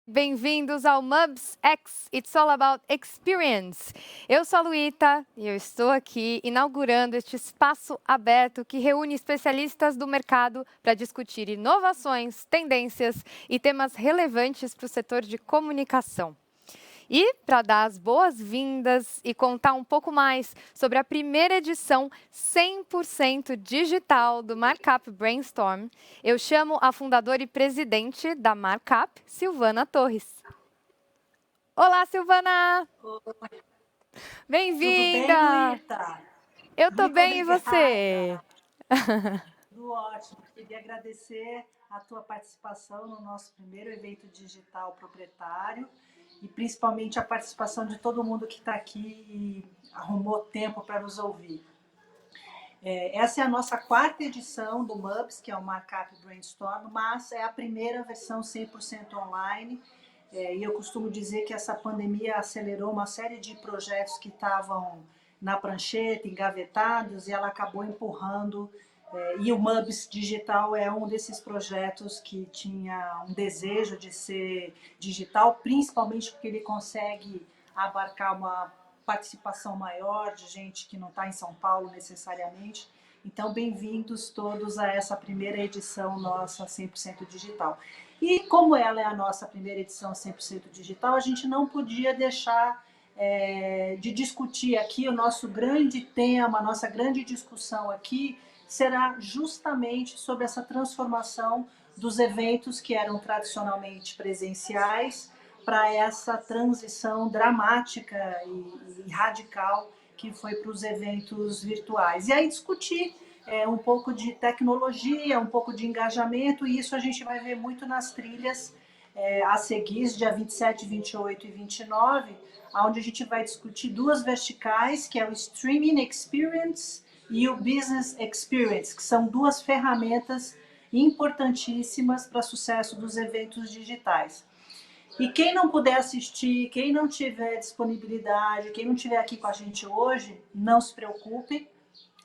Bem-vindos ao MUBS X, It's All About Experience. Eu sou a Luíta e eu estou aqui inaugurando este espaço aberto que reúne especialistas do mercado para discutir inovações, tendências e temas relevantes para o setor de comunicação. E para dar as boas-vindas e contar um pouco mais sobre a primeira edição 100% digital do Markup Brainstorm, eu chamo a fundadora e presidente da Markup, Silvana Torres. Olá, Silvana! Oi, tudo bem, Bem-vinda! Luíta? Eu tô Muito bem, e você? obrigada. Tudo ótimo. Queria agradecer a tua participação no nosso primeiro evento digital proprietário e principalmente a participação de todo mundo que está aqui e arrumou tempo para nos ouvir. Essa é a nossa quarta edição do MUBS, que é o Markup Brainstorm, mas é a primeira versão 100% online. E eu costumo dizer que essa pandemia acelerou uma série de projetos que estavam na prancheta, engavetados, e ela acabou empurrando. E o MUBS Digital é um desses projetos que tinha um desejo de ser digital, principalmente porque ele consegue abarcar uma participação maior de gente que não está em São Paulo necessariamente. Então, bem-vindos todos a essa primeira edição nossa 100% digital. E como ela é a nossa primeira edição 100% digital, a gente não podia deixar de discutir aqui o nosso grande tema, a nossa grande discussão aqui será justamente sobre essa transformação dos eventos que eram tradicionalmente presenciais para essa transição dramática e radical que foi para os eventos virtuais. E aí discutir um pouco de tecnologia, um pouco de engajamento, e isso a gente vai ver muito nas trilhas a seguir, dia 27, 28 e 29, onde a gente vai discutir duas verticais, que é o Streaming Experience e o Business Experience, que são duas ferramentas importantíssimas para o sucesso dos eventos digitais. E quem não puder assistir, quem não tiver disponibilidade, quem não estiver aqui com a gente hoje, não se preocupe.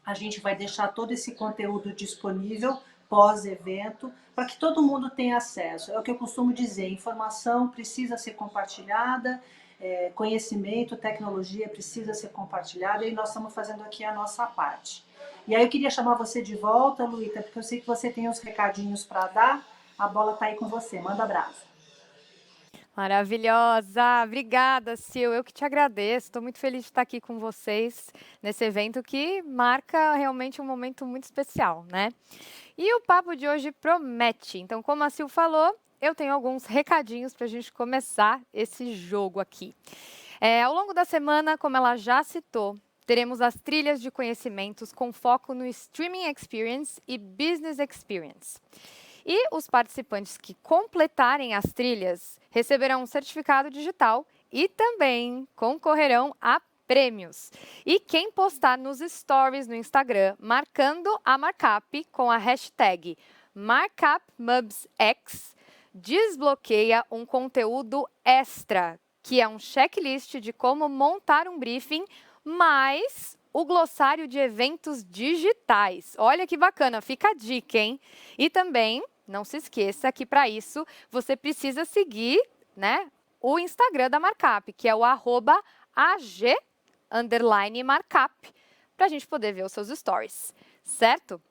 A gente vai deixar todo esse conteúdo disponível pós-evento para que todo mundo tenha acesso. É o que eu costumo dizer: informação precisa ser compartilhada, conhecimento, tecnologia precisa ser compartilhada e nós estamos fazendo aqui a nossa parte. E aí eu queria chamar você de volta, Luíta, porque eu sei que você tem uns recadinhos para dar. A bola está aí com você. Manda abraço. Maravilhosa! Obrigada, Sil. Eu que te agradeço. Estou muito feliz de estar aqui com vocês nesse evento que marca realmente um momento muito especial, né? E o papo de hoje promete. Então, como a Sil falou, eu tenho alguns recadinhos para a gente começar esse jogo aqui. Ao longo da semana, como ela já citou, teremos as trilhas de conhecimentos com foco no Streaming Experience e Business Experience. E os participantes que completarem as trilhas receberão um certificado digital e também concorrerão a prêmios. E quem postar nos stories no Instagram marcando a Markup com a hashtag MarkupMubsX desbloqueia um conteúdo extra, que é um checklist de como montar um briefing, mais o glossário de eventos digitais. Olha que bacana, fica a dica, hein? E também, não se esqueça que para isso você precisa seguir, né, o Instagram da Markup, que é o @AG_Markup, para a gente poder ver os seus stories, certo?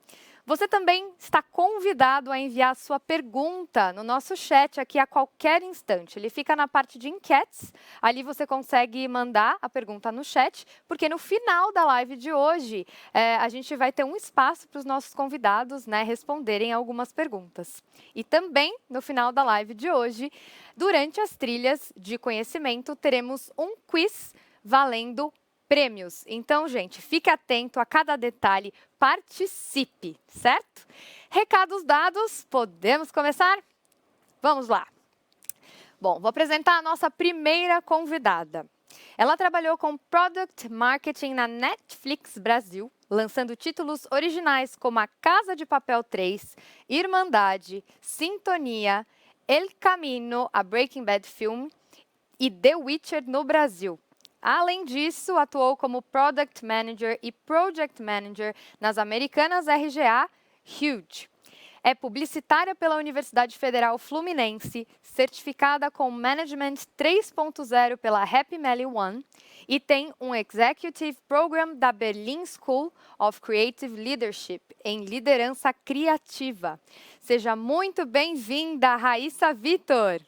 Você também está convidado a enviar sua pergunta no nosso chat aqui a qualquer instante. Ele fica na parte de enquetes. Ali você consegue mandar a pergunta no chat, porque no final da live de hoje a gente vai ter um espaço para os nossos convidados, né, responderem algumas perguntas. E também no final da live de hoje, durante as trilhas de conhecimento, teremos um quiz valendo prêmios. Então, gente, fique atento a cada detalhe, participe, certo? Recados dados, podemos começar? Vamos lá. Bom, vou apresentar a nossa primeira convidada. Ela trabalhou com Product Marketing na Netflix Brasil, lançando títulos originais como A Casa de Papel 3, Irmandade, Sintonia, El Camino, a Breaking Bad Film e The Witcher no Brasil. Além disso, atuou como Product Manager e Project Manager nas americanas RGA Huge. É publicitária pela Universidade Federal Fluminense, certificada com Management 3.0 pela Happy Valley One e tem um Executive Program da Berlin School of Creative Leadership em liderança criativa. Seja muito bem-vinda, Raíssa Vitor.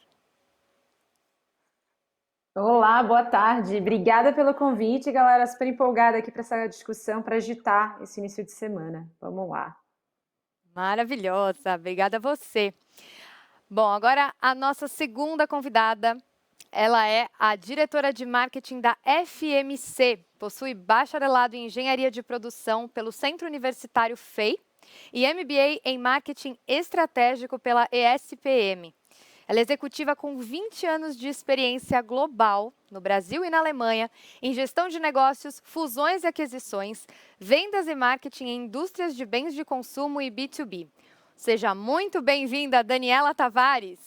Olá, boa tarde. Obrigada pelo convite, galera. Super empolgada aqui para essa discussão, para agitar esse início de semana. Vamos lá. Maravilhosa, obrigada a você. Bom, agora a nossa segunda convidada, ela é a diretora de marketing da FMC, possui bacharelado em engenharia de produção pelo Centro Universitário FEI e MBA em marketing estratégico pela ESPM. Ela é executiva com 20 anos de experiência global no Brasil e na Alemanha, em gestão de negócios, fusões e aquisições, vendas e marketing em indústrias de bens de consumo e B2B. Seja muito bem-vinda, Daniela Tavares.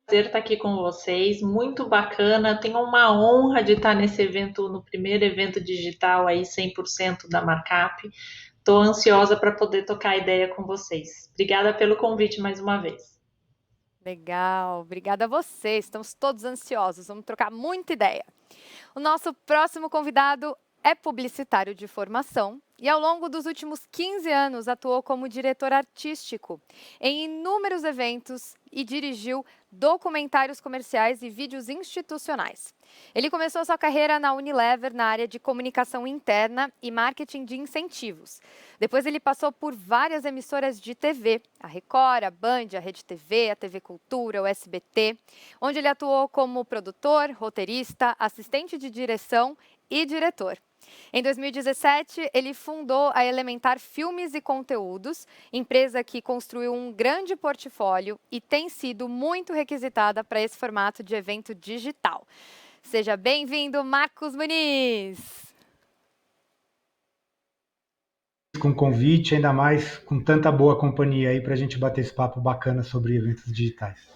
Prazer estar aqui com vocês, muito bacana. Tenho uma honra de estar nesse evento, no primeiro evento digital aí 100% da Markup. Estou ansiosa para poder tocar a ideia com vocês. Obrigada pelo convite mais uma vez. Legal, obrigada a você. Estamos todos ansiosos, vamos trocar muita ideia. O nosso próximo convidado é publicitário de formação e ao longo dos últimos 15 anos atuou como diretor artístico em inúmeros eventos e dirigiu documentários comerciais e vídeos institucionais. Ele começou sua carreira na Unilever na área de comunicação interna e marketing de incentivos. Depois ele passou por várias emissoras de TV, a Record, a Band, a Rede TV, a TV Cultura, o SBT, onde ele atuou como produtor, roteirista, assistente de direção e diretor. Em 2017, ele fundou a Elementar Filmes e Conteúdos, empresa que construiu um grande portfólio e tem sido muito requisitada para esse formato de evento digital. Seja bem-vindo, Marcos Muniz! Com o convite, ainda mais com tanta boa companhia aí para a gente bater esse papo bacana sobre eventos digitais.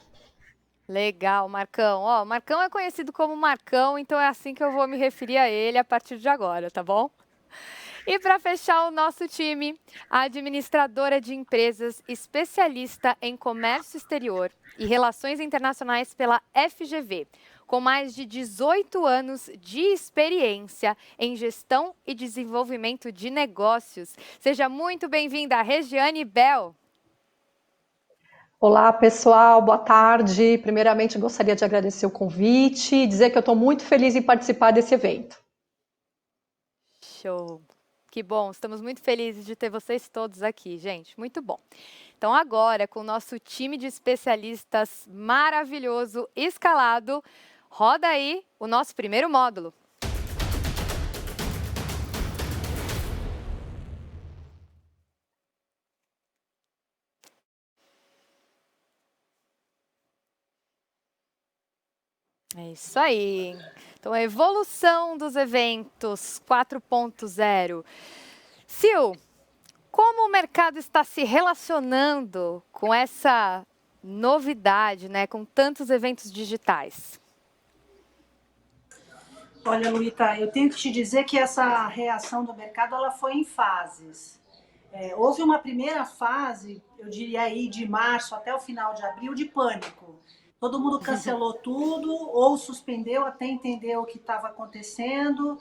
Legal, Marcão. Ó, Marcão é conhecido como Marcão, então é assim que eu vou me referir a ele a partir de agora, tá bom? E para fechar o nosso time, a administradora de empresas, especialista em comércio exterior e relações internacionais pela FGV, com mais de 18 anos de experiência em gestão e desenvolvimento de negócios. Seja muito bem-vinda, Regiane Bell. Olá, pessoal, boa tarde. Primeiramente, gostaria de agradecer o convite e dizer que eu estou muito feliz em participar desse evento. Show! Que bom, estamos muito felizes de ter vocês todos aqui, gente. Muito bom. Então, agora, com o nosso time de especialistas maravilhoso, escalado, roda aí o nosso primeiro módulo. É isso aí. Então, a evolução dos eventos 4.0. Sil, como o mercado está se relacionando com essa novidade, né, com tantos eventos digitais? Olha, Luíta, eu tenho que te dizer que essa reação do mercado ela foi em fases. Houve uma primeira fase, eu diria aí de março até o final de abril, de pânico. Todo mundo cancelou tudo ou suspendeu até entender o que estava acontecendo.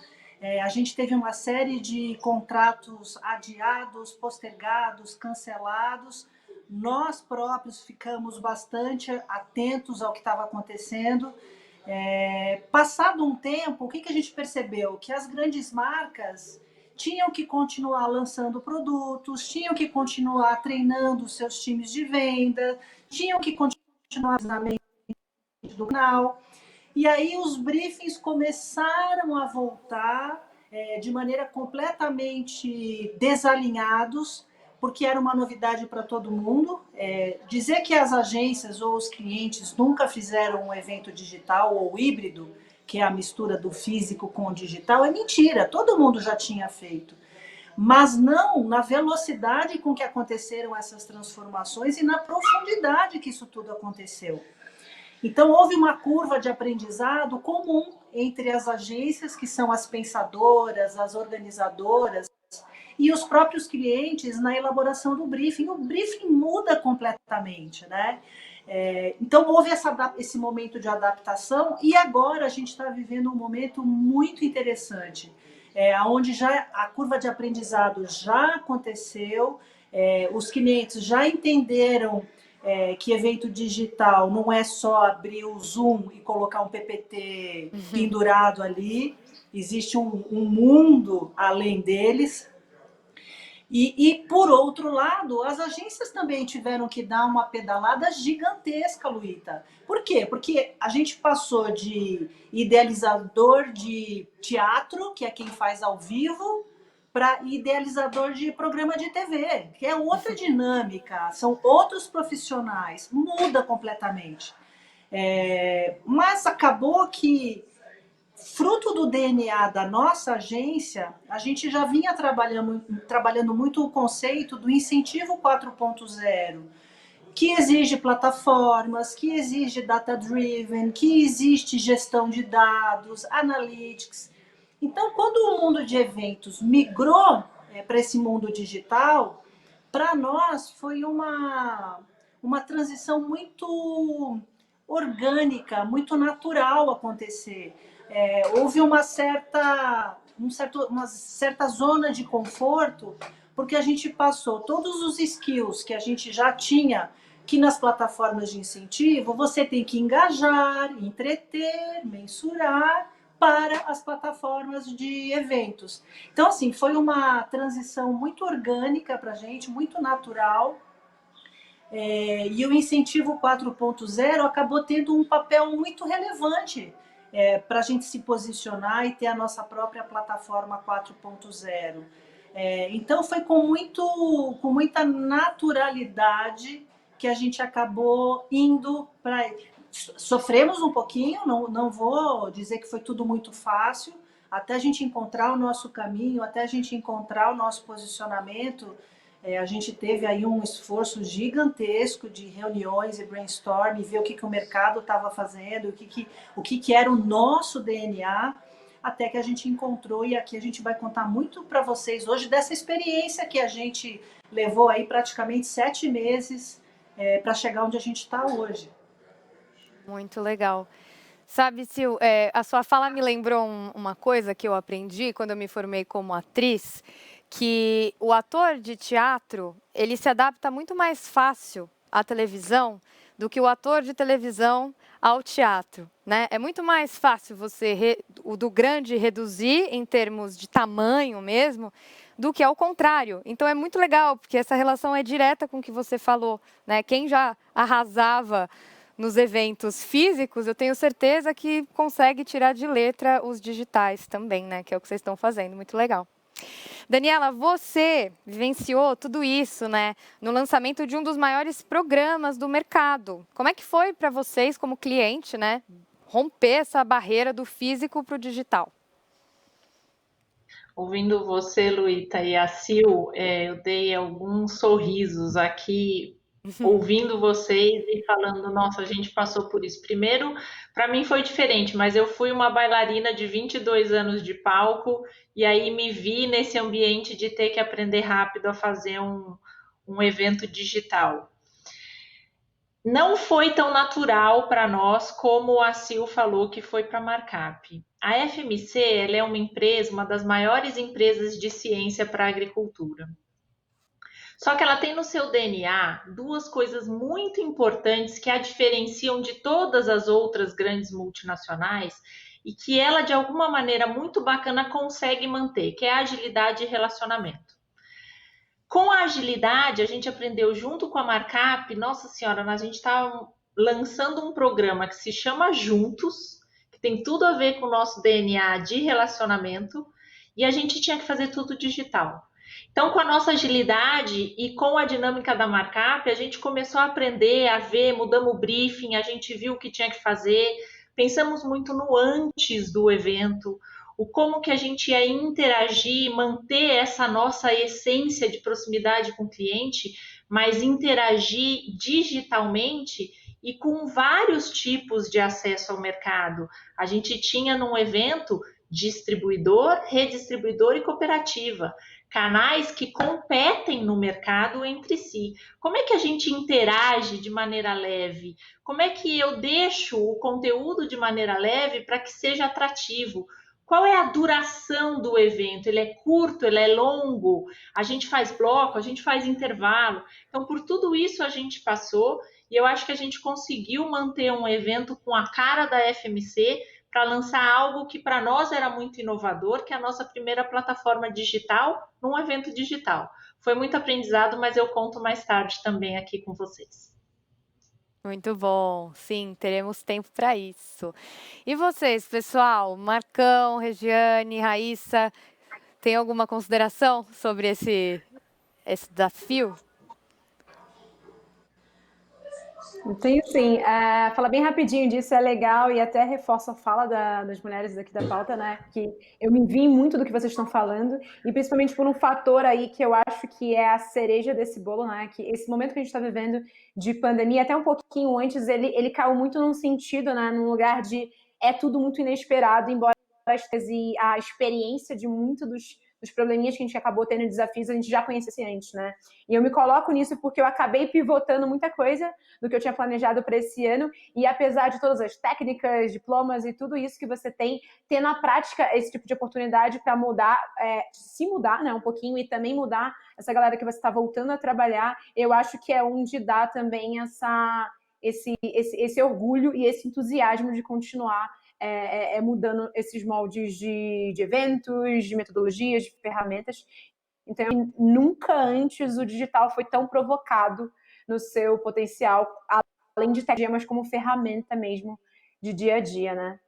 A gente teve uma série de contratos adiados, postergados, cancelados. Nós próprios ficamos bastante atentos ao que estava acontecendo. Passado um tempo, o que a gente percebeu? Que as grandes marcas tinham que continuar lançando produtos, tinham que continuar treinando seus times de venda, tinham que continuar do canal. E aí os briefings começaram a voltar de maneira completamente desalinhados, porque era uma novidade para todo mundo. Dizer que as agências ou os clientes nunca fizeram um evento digital ou híbrido, que é a mistura do físico com o digital, é mentira, todo mundo já tinha feito. Mas não na velocidade com que aconteceram essas transformações e na profundidade que isso tudo aconteceu. Então, houve uma curva de aprendizado comum entre as agências, que são as pensadoras, as organizadoras, e os próprios clientes na elaboração do briefing. O briefing muda completamente, né? Então, houve esse momento de adaptação e agora a gente está vivendo um momento muito interessante, onde já a curva de aprendizado já aconteceu, os clientes já entenderam que evento digital não é só abrir o Zoom e colocar um PPT pendurado ali, existe um mundo além deles. E, por outro lado, as agências também tiveram que dar uma pedalada gigantesca, Luíta. Por quê? Porque a gente passou de idealizador de teatro, que é quem faz ao vivo, para idealizador de programa de TV, que é outra dinâmica, são outros profissionais, muda completamente. Mas acabou que, fruto do DNA da nossa agência, a gente já vinha trabalhando muito o conceito do incentivo 4.0, que exige plataformas, que exige data-driven, que existe gestão de dados, analytics. Então, quando o mundo de eventos migrou para esse mundo digital, para nós foi uma transição muito orgânica, muito natural acontecer. Houve uma certa zona de conforto, porque a gente passou todos os skills que a gente já tinha, que nas plataformas de incentivo você tem que engajar, entreter, mensurar para as plataformas de eventos. Então, assim, foi uma transição muito orgânica para a gente, muito natural. E o incentivo 4.0 acabou tendo um papel muito relevante para a gente se posicionar e ter a nossa própria plataforma 4.0. Então, foi com muita naturalidade que a gente acabou indo para... Sofremos um pouquinho, não vou dizer que foi tudo muito fácil, até a gente encontrar o nosso caminho, até a gente encontrar o nosso posicionamento. A gente teve aí um esforço gigantesco de reuniões e brainstorm, ver o que o mercado estava fazendo, o que era o nosso DNA, até que a gente encontrou, e aqui a gente vai contar muito para vocês hoje dessa experiência que a gente levou aí praticamente 7 meses para chegar onde a gente está hoje. Muito legal. Sabe, Sil, a sua fala me lembrou uma coisa que eu aprendi quando eu me formei como atriz, que o ator de teatro, ele se adapta muito mais fácil à televisão do que o ator de televisão ao teatro, né? É muito mais fácil você, o do grande, reduzir em termos de tamanho mesmo, do que ao contrário. Então é muito legal, porque essa relação é direta com o que você falou, né? Quem já arrasava nos eventos físicos, eu tenho certeza que consegue tirar de letra os digitais também, né? Que é o que vocês estão fazendo, muito legal. Daniela, você vivenciou tudo isso, né, no lançamento de um dos maiores programas do mercado. Como é que foi para vocês, como cliente, né, romper essa barreira do físico para o digital? Ouvindo você, Luíta, e a Sil, eu dei alguns sorrisos aqui, ouvindo vocês e falando, nossa, a gente passou por isso. Primeiro, para mim foi diferente, mas eu fui uma bailarina de 22 anos de palco e aí me vi nesse ambiente de ter que aprender rápido a fazer um evento digital. Não foi tão natural para nós como a Sil falou que foi para a Markup. A FMC ela é uma empresa, uma das maiores empresas de ciência para a agricultura. Só que ela tem no seu DNA duas coisas muito importantes que a diferenciam de todas as outras grandes multinacionais e que ela, de alguma maneira muito bacana, consegue manter, que é a agilidade e relacionamento. Com a agilidade, a gente aprendeu junto com a Markup, nossa senhora, a gente está lançando um programa que se chama Juntos, que tem tudo a ver com o nosso DNA de relacionamento, e a gente tinha que fazer tudo digital. Então, com a nossa agilidade e com a dinâmica da Markup, a gente começou a aprender, a ver, mudamos o briefing, a gente viu o que tinha que fazer, pensamos muito no antes do evento, o como que a gente ia interagir, manter essa nossa essência de proximidade com o cliente, mas interagir digitalmente e com vários tipos de acesso ao mercado. A gente tinha num evento distribuidor, redistribuidor e cooperativa, canais que competem no mercado entre si. Como é que a gente interage de maneira leve? Como é que eu deixo o conteúdo de maneira leve para que seja atrativo? Qual é a duração do evento? Ele é curto, ele é longo? A gente faz bloco, a gente faz intervalo. Então, por tudo isso a gente passou e eu acho que a gente conseguiu manter um evento com a cara da FMC para lançar algo que para nós era muito inovador, que é a nossa primeira plataforma digital num evento digital. Foi muito aprendizado, mas eu conto mais tarde também aqui com vocês. Muito bom. Sim, teremos tempo para isso. E vocês, pessoal? Marcão, Regiane, Raíssa, tem alguma consideração sobre esse desafio? Tenho sim. Falar bem rapidinho disso é legal e até reforço a fala das mulheres aqui da pauta, né? Que eu me vi muito do que vocês estão falando e principalmente por um fator aí que eu acho que é a cereja desse bolo, né? Que esse momento que a gente está vivendo de pandemia, até um pouquinho antes, ele caiu muito num sentido, né? Num lugar de é tudo muito inesperado, embora a experiência de muitos dos probleminhas que a gente acabou tendo, desafios, a gente já conhecesse antes, né? E eu me coloco nisso porque eu acabei pivotando muita coisa do que eu tinha planejado para esse ano, e apesar de todas as técnicas, diplomas e tudo isso que você tem, ter na prática esse tipo de oportunidade para mudar, se mudar, né, um pouquinho, e também mudar essa galera que você está voltando a trabalhar, eu acho que é onde dá também esse orgulho e esse entusiasmo de continuar mudando esses moldes de eventos, de metodologias, de ferramentas. Então, nunca antes o digital foi tão provocado no seu potencial, além de tecnologia, mas como ferramenta mesmo de dia a dia, né?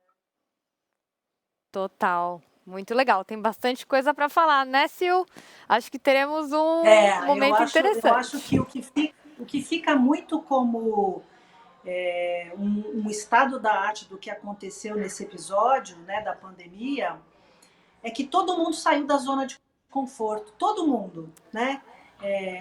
Total. Muito legal. Tem bastante coisa para falar, né, Sil? Acho que teremos um momento interessante. Eu acho que o que fica muito como um estado da arte do que aconteceu nesse episódio, né, da pandemia, é que todo mundo saiu da zona de conforto, todo mundo, né?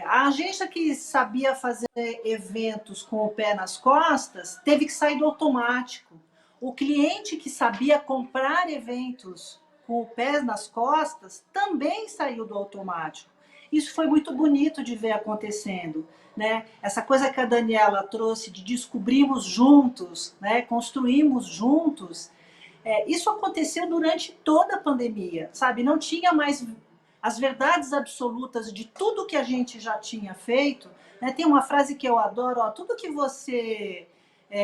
A agência que sabia fazer eventos com o pé nas costas teve que sair do automático. O cliente que sabia comprar eventos com o pé nas costas também saiu do automático. Isso foi muito bonito de ver acontecendo, né? Essa coisa que a Daniela trouxe de descobrimos juntos, né? Construímos juntos. Isso aconteceu durante toda a pandemia, sabe? Não tinha mais as verdades absolutas de tudo que a gente já tinha feito, né? Tem uma frase que eu adoro, ó, tudo que você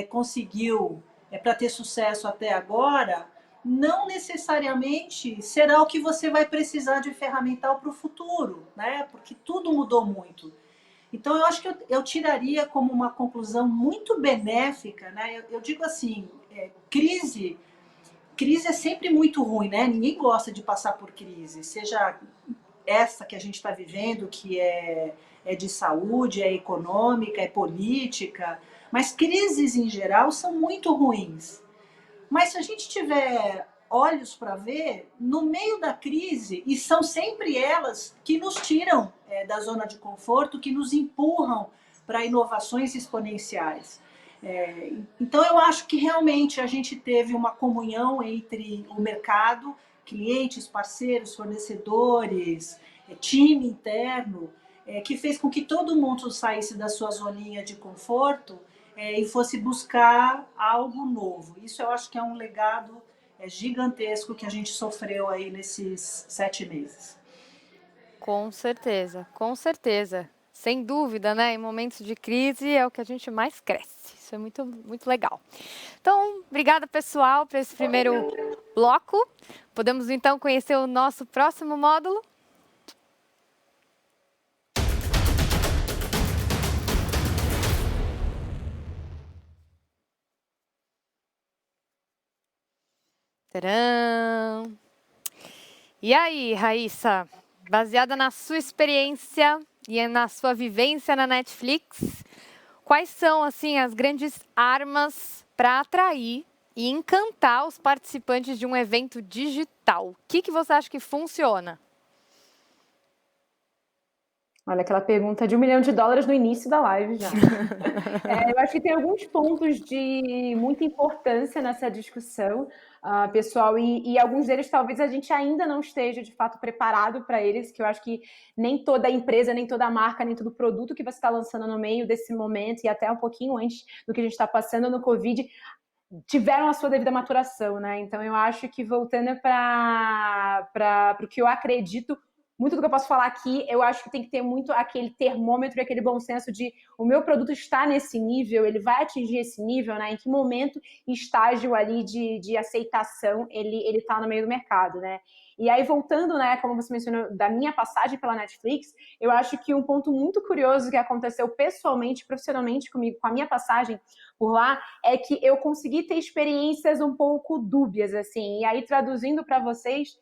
conseguiu para ter sucesso até agora, não necessariamente será o que você vai precisar de ferramental para o futuro, né? Porque tudo mudou muito. Então, eu acho que eu tiraria como uma conclusão muito benéfica, né? Eu digo assim, crise é sempre muito ruim, né? Ninguém gosta de passar por crise, seja essa que a gente está vivendo, que é de saúde, é econômica, é política, mas crises em geral são muito ruins. Mas se a gente tiver olhos para ver, no meio da crise, e são sempre elas que nos tiram da zona de conforto, que nos empurram para inovações exponenciais. Então, eu acho que realmente a gente teve uma comunhão entre o mercado, clientes, parceiros, fornecedores, time interno, que fez com que todo mundo saísse da sua zoninha de conforto e fosse buscar algo novo. Isso eu acho que é um legado gigantesco que a gente sofreu aí nesses 7 meses. Com certeza, com certeza. Sem dúvida, né? Em momentos de crise é o que a gente mais cresce. Isso é muito, muito legal. Então, obrigada, pessoal, por esse primeiro bloco. Podemos, então, conhecer o nosso próximo módulo? Tcharam! E aí, Raíssa, baseada na sua experiência e na sua vivência na Netflix, quais são assim as grandes armas para atrair e encantar os participantes de um evento digital? O que você acha que funciona? Olha, aquela pergunta de $1 milhão no início da live já. Eu acho que tem alguns pontos de muita importância nessa discussão. pessoal, e alguns deles talvez a gente ainda não esteja de fato preparado para eles, que eu acho que nem toda empresa, nem toda marca, nem todo produto que você está lançando no meio desse momento e até um pouquinho antes do que a gente está passando no Covid, tiveram a sua devida maturação, né? Então eu acho que voltando para o que eu acredito, muito do que eu posso falar aqui, eu acho que tem que ter muito aquele termômetro, aquele bom senso de o meu produto está nesse nível, ele vai atingir esse nível, né? Em que momento e estágio ali de aceitação ele está no meio do mercado, né? E aí, voltando, né, como você mencionou, da minha passagem pela Netflix, eu acho que um ponto muito curioso que aconteceu pessoalmente, profissionalmente comigo, com a minha passagem por lá, é que eu consegui ter experiências um pouco dúbias, assim, e aí traduzindo para vocês,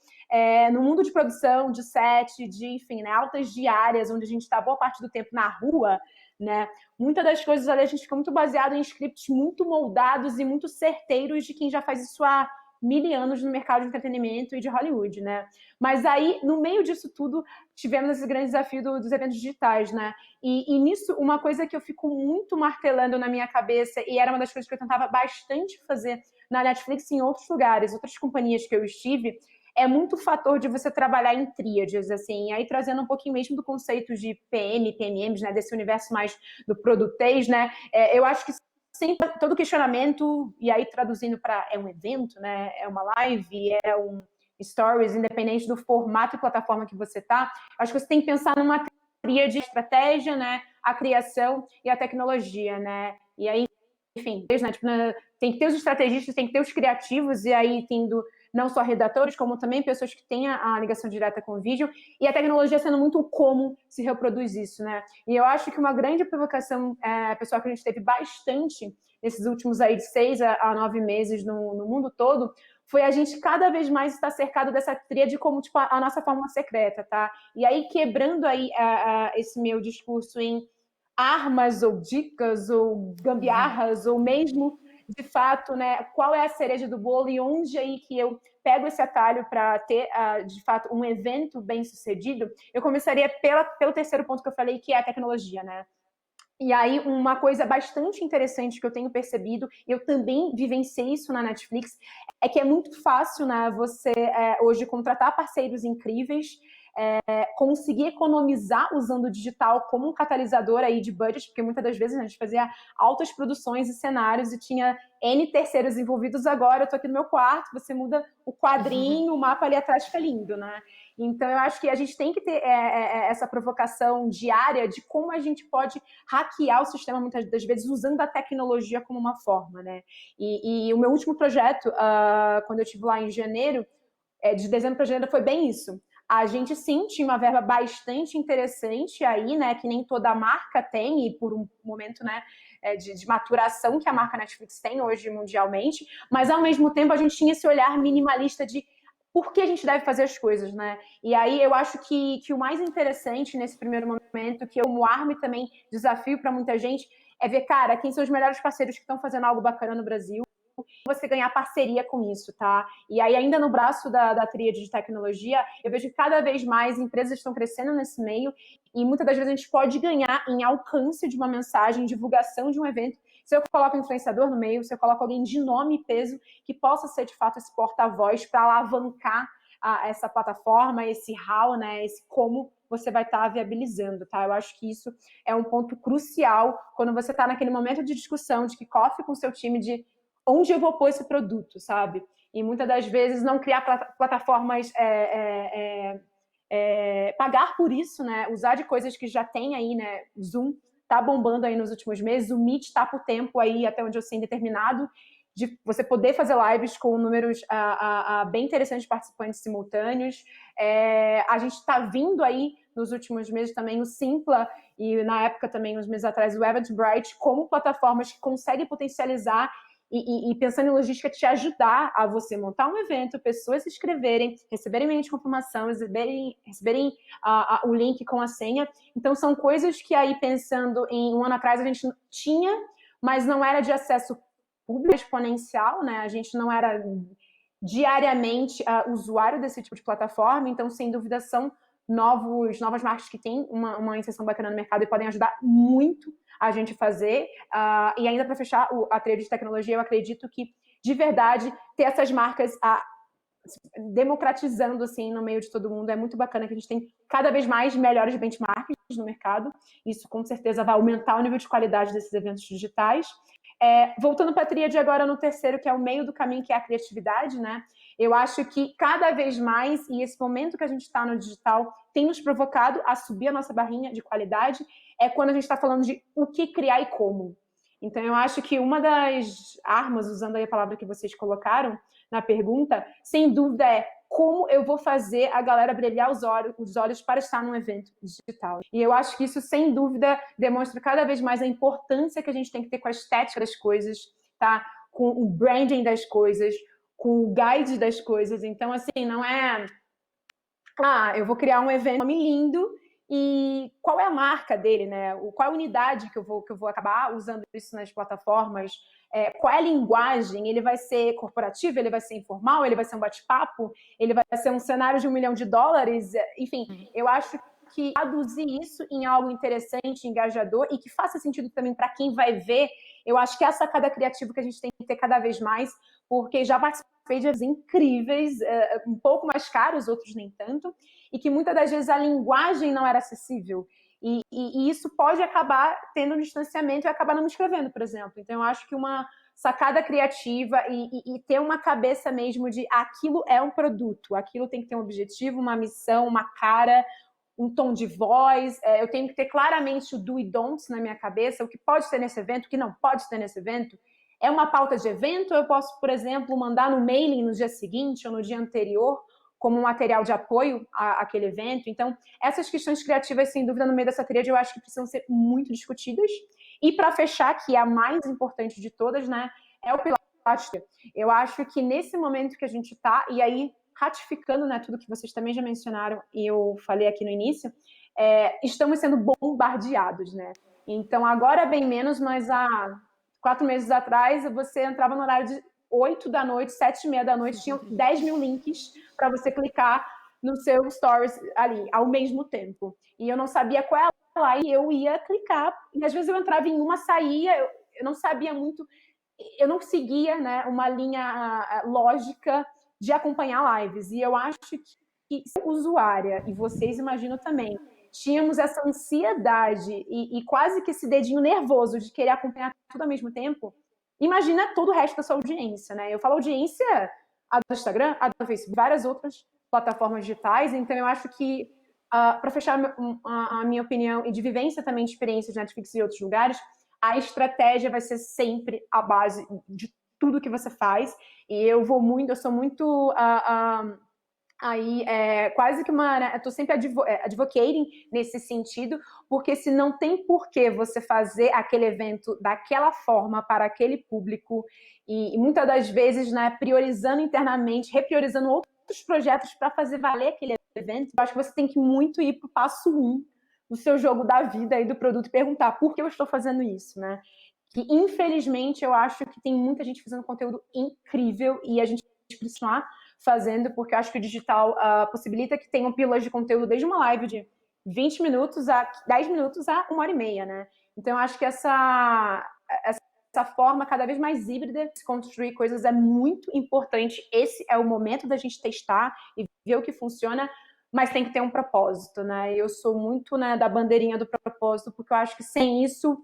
no mundo de produção, de set, de, enfim, né, altas diárias, onde a gente está boa parte do tempo na rua, né, muitas das coisas ali a gente fica muito baseado em scripts muito moldados e muito certeiros de quem já faz isso há 1000 anos no mercado de entretenimento e de Hollywood, né? Mas aí, no meio disso tudo, tivemos esse grande desafio dos eventos digitais, né? E nisso, uma coisa que eu fico muito martelando na minha cabeça, e era uma das coisas que eu tentava bastante fazer na Netflix e em outros lugares, outras companhias que eu estive, é muito o fator de você trabalhar em tríades, assim, e aí trazendo um pouquinho mesmo do conceito de PM, PMMs, né, desse universo mais do produtês, né, eu acho que sempre todo questionamento, e aí traduzindo para um evento, né, é uma live, é um stories, independente do formato e plataforma que você tá, acho que você tem que pensar numa tríade de estratégia, né, a criação e a tecnologia, né, e aí, enfim, né, tipo, tem que ter os estrategistas, tem que ter os criativos, e aí tendo não só redatores, como também pessoas que têm a ligação direta com o vídeo, e a tecnologia sendo muito como se reproduz isso, né? E eu acho que uma grande provocação, pessoal, que a gente teve bastante nesses últimos aí de 6 a 9 meses no mundo todo, foi a gente cada vez mais estar cercado dessa tríade como, tipo, a nossa fórmula secreta, tá? E aí, quebrando aí esse meu discurso em armas ou dicas ou gambiarras ou mesmo de fato, né, qual é a cereja do bolo e onde aí que eu pego esse atalho para ter, de fato, um evento bem sucedido, eu começaria pelo terceiro ponto que eu falei, que é a tecnologia, né? E aí, uma coisa bastante interessante que eu tenho percebido, e eu também vivenciei isso na Netflix, é que é muito fácil, né, você hoje contratar parceiros incríveis, conseguir economizar usando o digital como um catalisador aí de budget, porque muitas das vezes a gente fazia altas produções e cenários e tinha N terceiros envolvidos. Agora eu tô aqui no meu quarto, você muda o quadrinho, o mapa ali atrás fica lindo, né? Então eu acho que a gente tem que ter essa provocação diária de como a gente pode hackear o sistema muitas das vezes usando a tecnologia como uma forma, né? E o meu último projeto, quando eu estive lá em janeiro, de dezembro para janeiro, foi bem isso. A gente sim tinha uma verba bastante interessante aí, né, que nem toda marca tem, e por um momento, né, de maturação que a marca Netflix tem hoje mundialmente, mas ao mesmo tempo a gente tinha esse olhar minimalista de por que a gente deve fazer as coisas, né? E aí eu acho que o mais interessante nesse primeiro momento, que eu como arma e também desafio para muita gente, é ver, cara, quem são os melhores parceiros que estão fazendo algo bacana no Brasil, você ganhar parceria com isso, tá? E aí, ainda no braço da tríade de tecnologia, eu vejo que cada vez mais empresas estão crescendo nesse meio e muitas das vezes a gente pode ganhar em alcance de uma mensagem, divulgação de um evento, se eu coloco um influenciador no meio, se eu coloco alguém de nome e peso que possa ser, de fato, esse porta-voz para alavancar essa plataforma, esse how, né, esse como você vai estar viabilizando, tá? Eu acho que isso é um ponto crucial quando você está naquele momento de discussão, de kickoff com o seu time, de onde eu vou pôr esse produto, sabe? E muitas das vezes não criar plataformas, pagar por isso, né? Usar de coisas que já tem aí, né? Zoom tá bombando aí nos últimos meses, o Meet tá por tempo aí, até onde eu sei, indeterminado, de você poder fazer lives com números bem interessantes de participantes simultâneos. A gente está vindo aí nos últimos meses também o Simpla e na época também, uns meses atrás, o Eventbrite como plataformas que conseguem potencializar e pensando em logística, te ajudar a você montar um evento, pessoas se inscreverem, receberem e-mail de confirmação, receberem o link com a senha. Então, são coisas que aí, pensando em um ano atrás, a gente tinha, mas não era de acesso público exponencial, né? A gente não era diariamente usuário desse tipo de plataforma, então, sem dúvida, são novas marcas que têm uma inserção bacana no mercado e podem ajudar muito a gente fazer. E ainda para fechar a trilha de tecnologia, eu acredito que de verdade, ter essas marcas democratizando assim no meio de todo mundo. É muito bacana que a gente tem cada vez mais melhores benchmarks no mercado. Isso com certeza vai aumentar o nível de qualidade desses eventos digitais. Voltando para a tríade agora no terceiro, que é o meio do caminho, que é a criatividade, né? Eu acho que cada vez mais, e esse momento que a gente está no digital tem nos provocado a subir a nossa barrinha de qualidade, é quando a gente está falando de o que criar e como. Então, eu acho que uma das armas, usando aí a palavra que vocês colocaram na pergunta, sem dúvida é como eu vou fazer a galera brilhar os olhos para estar num evento digital. E eu acho que isso, sem dúvida, demonstra cada vez mais a importância que a gente tem que ter com a estética das coisas, tá? Com o branding das coisas, com o guide das coisas. Então, assim, não é... eu vou criar um evento lindo e qual é a marca dele, né? Qual é a unidade que eu vou acabar usando isso nas plataformas? Qual é a linguagem? Ele vai ser corporativo? Ele vai ser informal? Ele vai ser um bate-papo? Ele vai ser um cenário de $1 milhão? Enfim, eu acho que traduzir isso em algo interessante, engajador e que faça sentido também para quem vai ver, eu acho que é a sacada criativa que a gente tem que ter cada vez mais, porque já participei de eventos incríveis, um pouco mais caros, outros nem tanto, e que muitas das vezes a linguagem não era acessível. E isso pode acabar tendo um distanciamento e acabar não me escrevendo, por exemplo. Então, eu acho que uma sacada criativa e ter uma cabeça mesmo de aquilo é um produto, aquilo tem que ter um objetivo, uma missão, uma cara, um tom de voz, eu tenho que ter claramente o do e don'ts na minha cabeça, o que pode ter nesse evento, o que não pode ter nesse evento. É uma pauta de evento, ou eu posso, por exemplo, mandar no mailing no dia seguinte ou no dia anterior, como um material de apoio àquele evento. Então, essas questões criativas, sem dúvida, no meio dessa tríade, eu acho que precisam ser muito discutidas. E para fechar, que é a mais importante de todas, né, é o pilar. Eu acho que nesse momento que a gente está, e aí ratificando, né, tudo que vocês também já mencionaram e eu falei aqui no início, estamos sendo bombardeados, né? Então, agora bem menos, mas há 4 meses atrás, você entrava no horário de 8 da noite, 7h30 da noite, tinham 10 mil links para você clicar no seu stories ali, ao mesmo tempo. E eu não sabia qual é a lá, e eu ia clicar, e às vezes eu entrava em uma, saía, eu não sabia muito, eu não seguia, né, uma linha lógica de acompanhar lives. E eu acho que usuária, e vocês imaginam também, tínhamos essa ansiedade e quase que esse dedinho nervoso de querer acompanhar tudo ao mesmo tempo, imagina todo o resto da sua audiência, né? Eu falo audiência, a do Instagram, a do Facebook, várias outras plataformas digitais. Então, eu acho que, para fechar a minha opinião e de vivência também de experiências de Netflix e outros lugares, a estratégia vai ser sempre a base de tudo que você faz. E eu sou muito... aí quase que uma, né, eu estou sempre advocating nesse sentido, porque se não tem porquê você fazer aquele evento daquela forma para aquele público e muitas das vezes, né, priorizando internamente, repriorizando outros projetos para fazer valer aquele evento, eu acho que você tem que muito ir para o passo 1 do seu jogo da vida e do produto e perguntar por que eu estou fazendo isso, né? Que infelizmente eu acho que tem muita gente fazendo conteúdo incrível e a gente precisa continuar fazendo, porque eu acho que o digital possibilita que tenham pílulas de conteúdo desde uma live de 20 minutos a 10 minutos a 1h30, né? Então, eu acho que essa forma cada vez mais híbrida de construir coisas é muito importante. Esse é o momento da gente testar e ver o que funciona, mas tem que ter um propósito, né? Eu sou muito, né, da bandeirinha do propósito, porque eu acho que sem isso,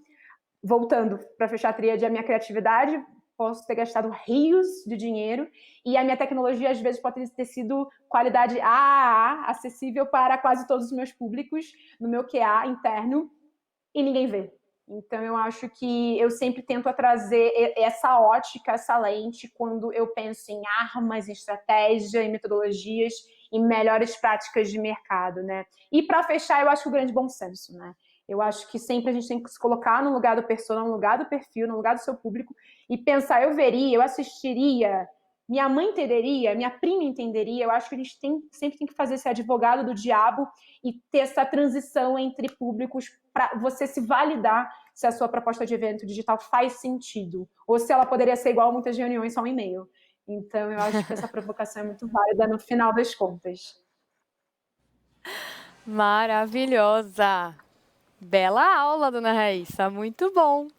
voltando para fechar a tríade, a minha criatividade, posso ter gastado rios de dinheiro e a minha tecnologia, às vezes, pode ter sido qualidade AAA, acessível para quase todos os meus públicos, no meu QA interno, e ninguém vê. Então, eu acho que eu sempre tento trazer essa ótica, essa lente, quando eu penso em armas, estratégia, em metodologias e melhores práticas de mercado, né? E, para fechar, eu acho que o grande bom senso, né? Eu acho que sempre a gente tem que se colocar no lugar do persona, no lugar do perfil, no lugar do seu público e pensar, eu veria, eu assistiria, minha mãe entenderia, minha prima entenderia. Eu acho que a gente sempre tem que fazer esse advogado do diabo e ter essa transição entre públicos para você se validar se a sua proposta de evento digital faz sentido ou se ela poderia ser igual a muitas reuniões, só um e-mail. Então, eu acho que essa provocação é muito válida no final das contas. Maravilhosa! Bela aula, dona Raíssa, muito bom.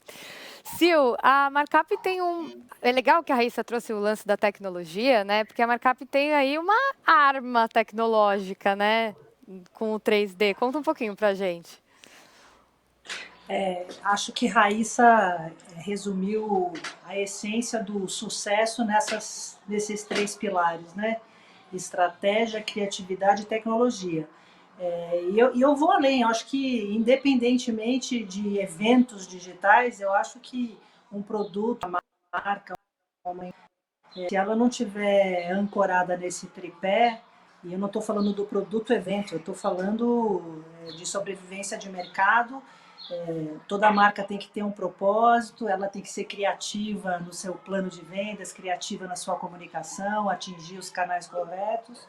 Sil, a Markup tem um... É legal que a Raíssa trouxe o lance da tecnologia, né? Porque a Markup tem aí uma arma tecnológica, né? Com o 3D. Conta um pouquinho pra gente. Acho que Raíssa resumiu a essência do sucesso nesses 3 pilares, né? Estratégia, criatividade e tecnologia. E eu vou além, eu acho que independentemente de eventos digitais, eu acho que um produto, uma marca, se ela não tiver ancorada nesse tripé, e eu não estou falando do produto evento, eu estou falando de sobrevivência de mercado. Toda marca tem que ter um propósito, ela tem que ser criativa no seu plano de vendas, criativa na sua comunicação, atingir os canais corretos.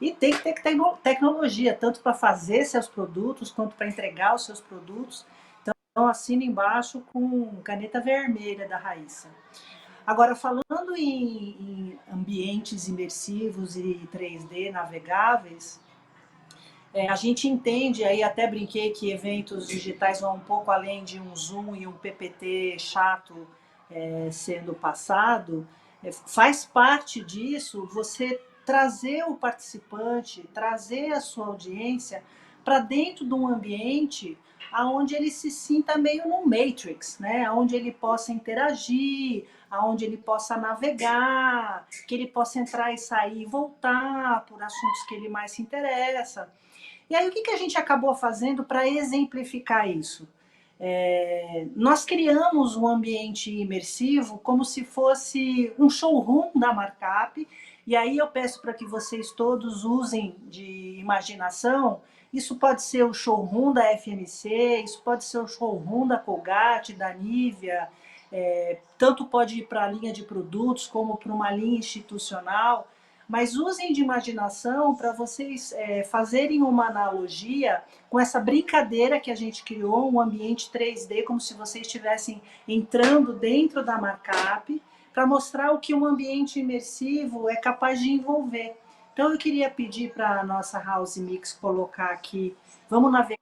E tem que ter tecnologia, tanto para fazer seus produtos, quanto para entregar os seus produtos. Então, assina embaixo com caneta vermelha da Raíssa. Agora, falando em ambientes imersivos e 3D navegáveis, a gente entende, aí até brinquei que eventos digitais vão um pouco além de um Zoom e um PPT chato sendo passado. Faz parte disso você trazer o participante, trazer a sua audiência para dentro de um ambiente onde ele se sinta meio no Matrix, né? Onde ele possa interagir, onde ele possa navegar, que ele possa entrar e sair e voltar por assuntos que ele mais se interessa. E aí, o que a gente acabou fazendo para exemplificar isso? Nós criamos um ambiente imersivo como se fosse um showroom da Markup, e aí eu peço para que vocês todos usem de imaginação. Isso pode ser o showroom da FMC, isso pode ser o showroom da Colgate, da Nivea, tanto pode ir para a linha de produtos como para uma linha institucional. Mas usem de imaginação para vocês fazerem uma analogia com essa brincadeira que a gente criou, um ambiente 3D, como se vocês estivessem entrando dentro da Markup, para mostrar o que um ambiente imersivo é capaz de envolver. Então, eu queria pedir para a nossa House Mix colocar aqui, vamos navegar.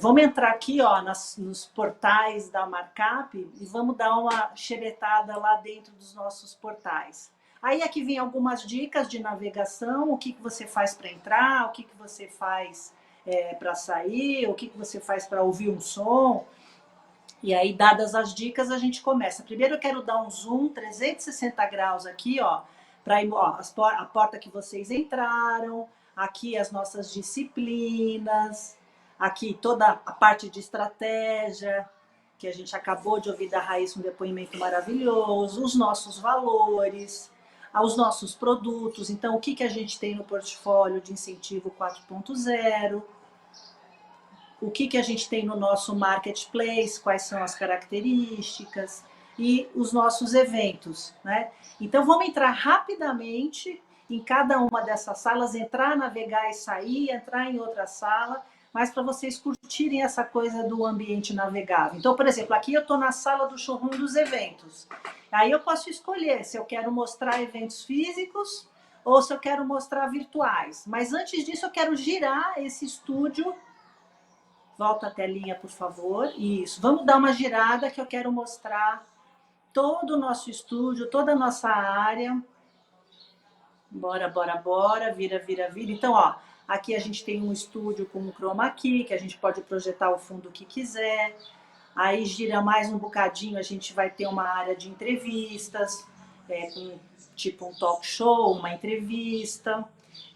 Vamos entrar aqui nos portais da Markup e vamos dar uma xeretada lá dentro dos nossos portais. Aí aqui vem algumas dicas de navegação, o que você faz para entrar, o que você faz para sair, o que você faz para ouvir um som. E aí, dadas as dicas, a gente começa. Primeiro eu quero dar um zoom 360 graus aqui, para a porta que vocês entraram, aqui as nossas disciplinas, aqui toda a parte de estratégia, que a gente acabou de ouvir da Raíssa, um depoimento maravilhoso, os nossos valores, os nossos produtos. Então, o que a gente tem no portfólio de incentivo 4.0, o que a gente tem no nosso marketplace, quais são as características e os nossos eventos, né? Então, vamos entrar rapidamente em cada uma dessas salas, entrar, navegar e sair, entrar em outra sala, mas para vocês curtirem essa coisa do ambiente navegável. Então, por exemplo, aqui eu estou na sala do showroom dos eventos. Aí eu posso escolher se eu quero mostrar eventos físicos ou se eu quero mostrar virtuais. Mas antes disso, eu quero girar esse estúdio. Volta a telinha, por favor. Isso. Vamos dar uma girada que eu quero mostrar todo o nosso estúdio, toda a nossa área. Bora, bora, bora. Vira, vira, vira. Então, aqui a gente tem um estúdio com um chroma key, que a gente pode projetar o fundo que quiser. Aí gira mais um bocadinho, a gente vai ter uma área de entrevistas, com tipo um talk show, uma entrevista.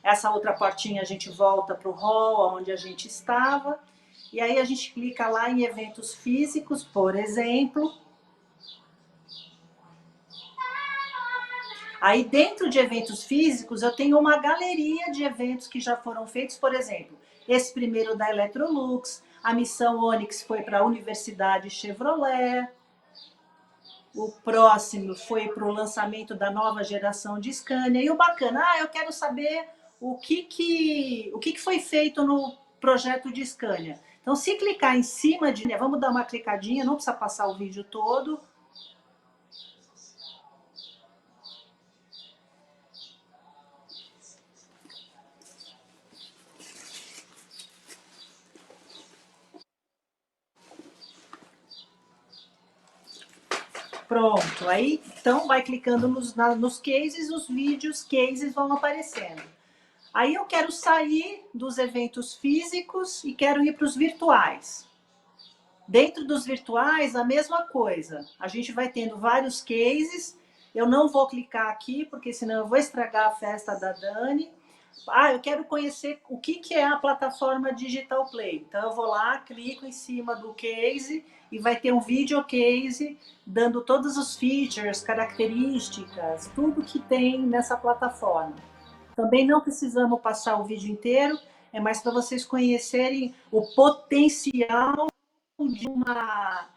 Essa outra portinha a gente volta para o hall, onde a gente estava. E aí a gente clica lá em eventos físicos, por exemplo. Aí dentro de eventos físicos eu tenho uma galeria de eventos que já foram feitos, por exemplo, esse primeiro da Electrolux, a missão Onix foi para a Universidade Chevrolet, o próximo foi para o lançamento da nova geração de Scania. E o bacana, eu quero saber o que foi feito no projeto de Scania. Então, se clicar em cima de... Vamos dar uma clicadinha, não precisa passar o vídeo todo. Pronto, aí então vai clicando nos cases, os vídeos cases vão aparecendo. Aí eu quero sair dos eventos físicos e quero ir para os virtuais. Dentro dos virtuais, a mesma coisa. A gente vai tendo vários cases. Eu não vou clicar aqui, porque senão eu vou estragar a festa da Dani. Eu quero conhecer o que é a plataforma Digital Play. Então, eu vou lá, clico em cima do case e vai ter um video case dando todos os features, características, tudo que tem nessa plataforma. Também não precisamos passar o vídeo inteiro, é mais para vocês conhecerem o potencial de uma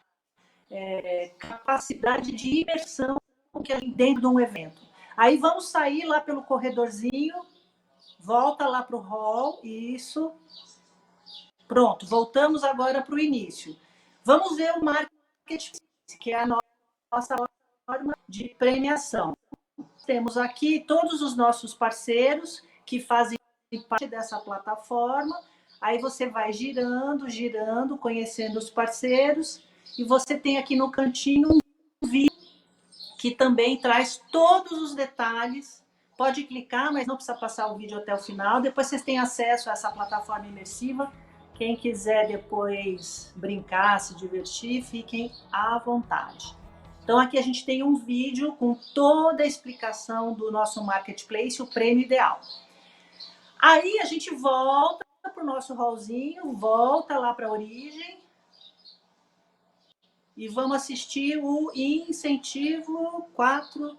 capacidade de imersão que a gente dentro de um evento. Aí vamos sair lá pelo corredorzinho, volta lá para o hall, isso. Pronto, voltamos agora para o início. Vamos ver o marketing, que é a nossa forma de premiação. Temos aqui todos os nossos parceiros que fazem parte dessa plataforma. Aí você vai girando, girando, conhecendo os parceiros. E você tem aqui no cantinho um vídeo que também traz todos os detalhes. Pode clicar, mas não precisa passar o vídeo até o final. Depois vocês têm acesso a essa plataforma imersiva. Quem quiser depois brincar, se divertir, fiquem à vontade. Então, aqui a gente tem um vídeo com toda a explicação do nosso marketplace, o prêmio ideal. Aí a gente volta para o nosso hallzinho, volta lá para a origem e vamos assistir o incentivo 4.0.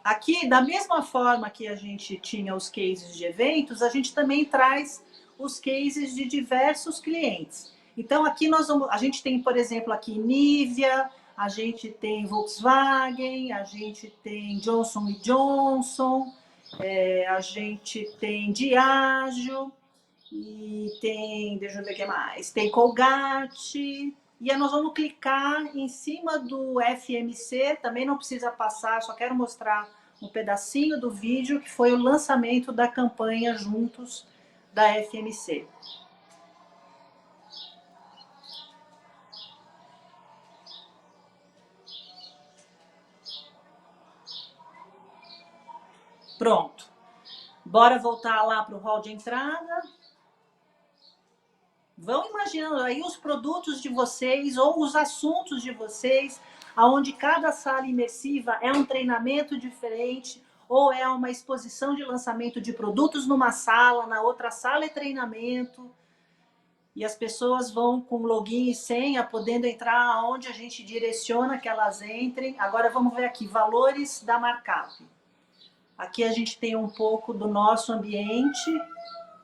Aqui, da mesma forma que a gente tinha os cases de eventos, a gente também traz os cases de diversos clientes. Então, aqui a gente tem, por exemplo, aqui Nivea, a gente tem Volkswagen, a gente tem Johnson & Johnson, a gente tem Diageo, e tem, deixa eu ver o que mais, tem Colgate, e aí nós vamos clicar em cima do FMC, também não precisa passar, só quero mostrar um pedacinho do vídeo, que foi o lançamento da campanha Juntos da FMC. Pronto. Bora voltar lá para o hall de entrada. Vão imaginando aí os produtos de vocês ou os assuntos de vocês, aonde cada sala imersiva é um treinamento diferente ou é uma exposição de lançamento de produtos numa sala, na outra sala é treinamento. E as pessoas vão com login e senha, podendo entrar aonde a gente direciona que elas entrem. Agora vamos ver aqui, valores da markup. Aqui a gente tem um pouco do nosso ambiente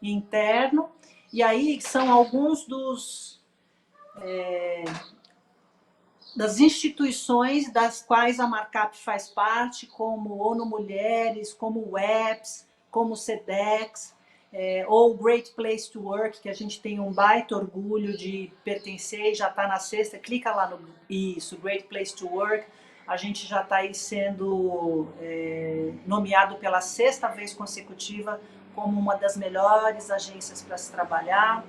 interno. E aí são alguns das instituições das quais a markup faz parte, como ONU Mulheres, como WEPS, como SEDEX, ou Great Place to Work, que a gente tem um baita orgulho de pertencer, já está na sexta, clica lá no isso, Great Place to Work, a gente já está aí sendo nomeado pela sexta vez consecutiva como uma das melhores agências para se trabalhar.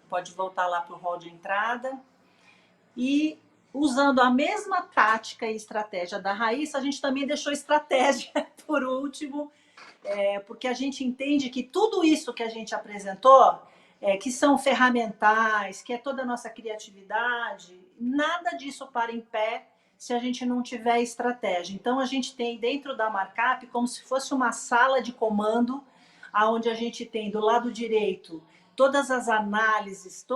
Pode voltar lá para o hall de entrada. E usando a mesma tática e estratégia da Raíssa, a gente também deixou estratégia por último, porque a gente entende que tudo isso que a gente apresentou, que são ferramentais, que é toda a nossa criatividade, nada disso para em pé se a gente não tiver estratégia. Então, a gente tem dentro da markup como se fosse uma sala de comando, onde a gente tem do lado direito todas as análises,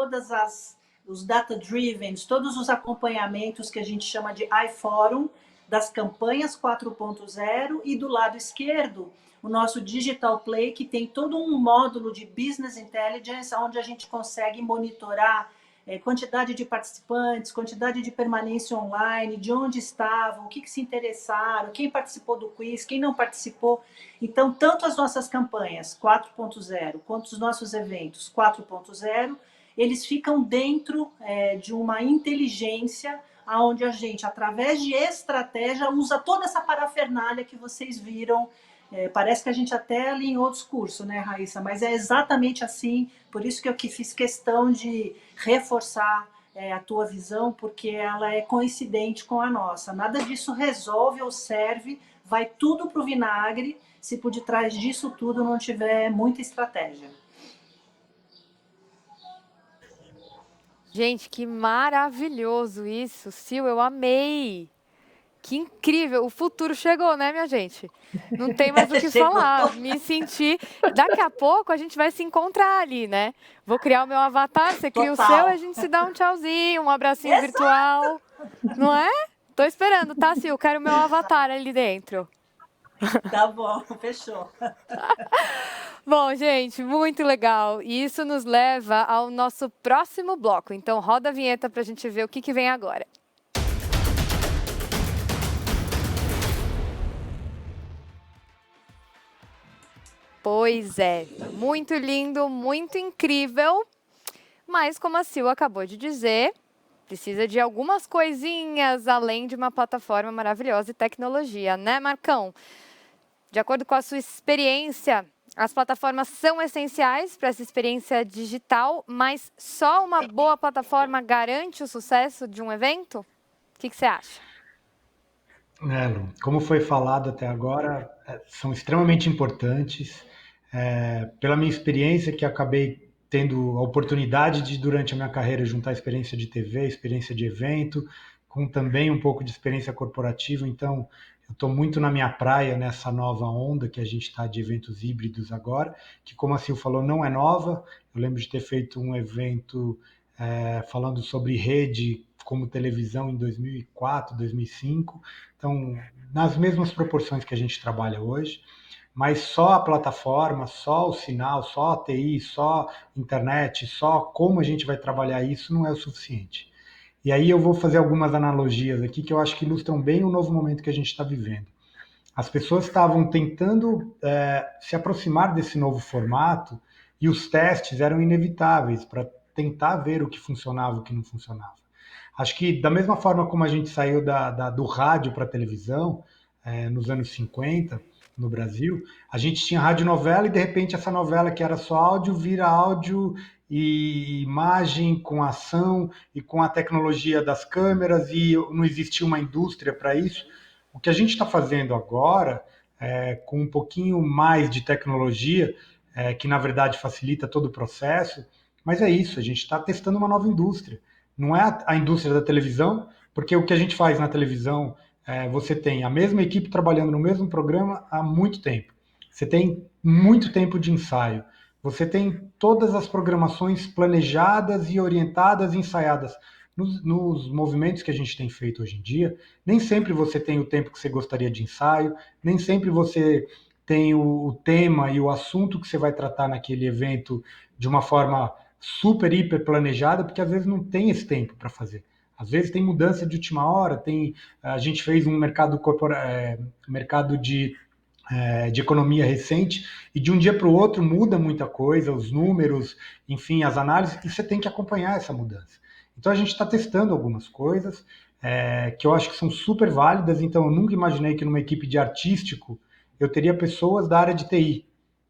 os data-driven, todos os acompanhamentos que a gente chama de iForum, das campanhas 4.0, e do lado esquerdo, o nosso Digital Play, que tem todo um módulo de Business Intelligence, onde a gente consegue monitorar quantidade de participantes, quantidade de permanência online, de onde estavam, o que se interessaram, quem participou do quiz, quem não participou. Então, tanto as nossas campanhas 4.0 quanto os nossos eventos 4.0, eles ficam dentro de uma inteligência onde a gente, através de estratégia, usa toda essa parafernália que vocês viram. Parece que a gente até alinhou o discurso, né, Raíssa? Mas é exatamente assim, por isso que eu fiz questão de reforçar a tua visão, porque ela é coincidente com a nossa. Nada disso resolve ou serve, vai tudo para o vinagre, se por detrás disso tudo não tiver muita estratégia. Gente, que maravilhoso isso, Sil, eu amei. Que incrível, o futuro chegou, né, minha gente? Não tem mais o que falar, me senti... Daqui a pouco a gente vai se encontrar ali, né? Vou criar o meu avatar, você cria o seu e a gente se dá um tchauzinho, um abracinho virtual, não é? Tô esperando, tá, Sil? Quero o meu avatar ali dentro. Tá bom, fechou. Bom, gente, muito legal. E isso nos leva ao nosso próximo bloco. Então, roda a vinheta pra gente ver o que vem agora. Pois é, muito lindo, muito incrível, mas como a Sil acabou de dizer, precisa de algumas coisinhas além de uma plataforma maravilhosa e tecnologia, né, Marcão? De acordo com a sua experiência, as plataformas são essenciais para essa experiência digital, mas só uma boa plataforma garante o sucesso de um evento? O que você acha? Lu, como foi falado até agora, são extremamente importantes. Pela minha experiência, que acabei tendo a oportunidade de, durante a minha carreira, juntar experiência de TV, experiência de evento, com também um pouco de experiência corporativa. Então, eu estou muito na minha praia nessa nova onda que a gente está de eventos híbridos agora, que, como a Sil falou, não é nova. Eu lembro de ter feito um evento falando sobre rede como televisão em 2004, 2005. Então, nas mesmas proporções que a gente trabalha hoje, mas só a plataforma, só o sinal, só a TI, só internet, só como a gente vai trabalhar isso não é o suficiente. E aí eu vou fazer algumas analogias aqui que eu acho que ilustram bem o novo momento que a gente está vivendo. As pessoas estavam tentando se aproximar desse novo formato e os testes eram inevitáveis para tentar ver o que funcionava e o que não funcionava. Acho que da mesma forma como a gente saiu do rádio para a televisão, nos anos 50, no Brasil, a gente tinha radionovela e de repente essa novela que era só áudio vira áudio e imagem com ação e com a tecnologia das câmeras e não existia uma indústria para isso. O que a gente está fazendo agora, com um pouquinho mais de tecnologia, que na verdade facilita todo o processo, mas é isso, a gente está testando uma nova indústria. Não é a indústria da televisão, porque o que a gente faz na televisão, você tem a mesma equipe trabalhando no mesmo programa há muito tempo. Você tem muito tempo de ensaio. Você tem todas as programações planejadas e orientadas, ensaiadas. Nos movimentos que a gente tem feito hoje em dia, nem sempre você tem o tempo que você gostaria de ensaio, nem sempre você tem o tema e o assunto que você vai tratar naquele evento de uma forma super, hiper planejada, porque às vezes não tem esse tempo para fazer. Às vezes tem mudança de última hora, a gente fez um mercado de economia recente, e de um dia para o outro muda muita coisa, os números, enfim, as análises, e você tem que acompanhar essa mudança. Então a gente está testando algumas coisas que eu acho que são super válidas, então eu nunca imaginei que numa equipe de artístico eu teria pessoas da área de TI.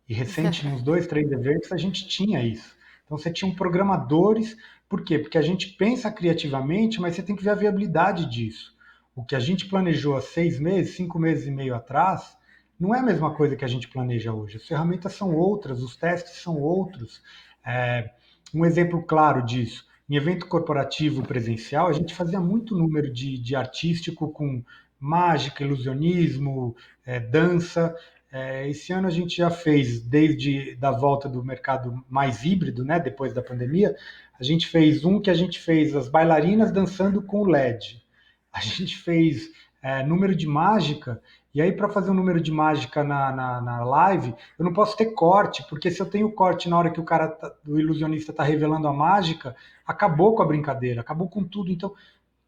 E recente, nos 2, 3 eventos, a gente tinha isso. Então você tinha programadores, por quê? Porque a gente pensa criativamente, mas você tem que ver a viabilidade disso. O que a gente planejou há 6 meses, 5 meses e meio atrás, não é a mesma coisa que a gente planeja hoje. As ferramentas são outras, os testes são outros. Um exemplo claro disso, em evento corporativo presencial, a gente fazia muito número de artístico com mágica, ilusionismo, dança. Esse ano a gente já fez, desde da volta do mercado mais híbrido, né, depois da pandemia, a gente fez que a gente fez as bailarinas dançando com LED. A gente fez número de mágica, e aí para fazer um número de mágica na live, eu não posso ter corte, porque se eu tenho corte na hora que o ilusionista está revelando a mágica, acabou com a brincadeira, acabou com tudo. Então,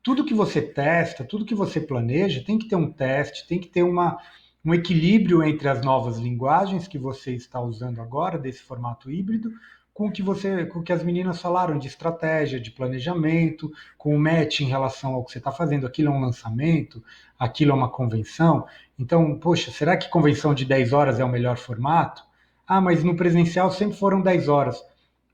tudo que você testa, tudo que você planeja, tem que ter um teste, tem que ter um equilíbrio entre as novas linguagens que você está usando agora, desse formato híbrido, com o que as meninas falaram de estratégia, de planejamento, com o match em relação ao que você está fazendo. Aquilo é um lançamento, aquilo é uma convenção. Então, poxa, será que convenção de 10 horas é o melhor formato? Ah, mas no presencial sempre foram 10 horas.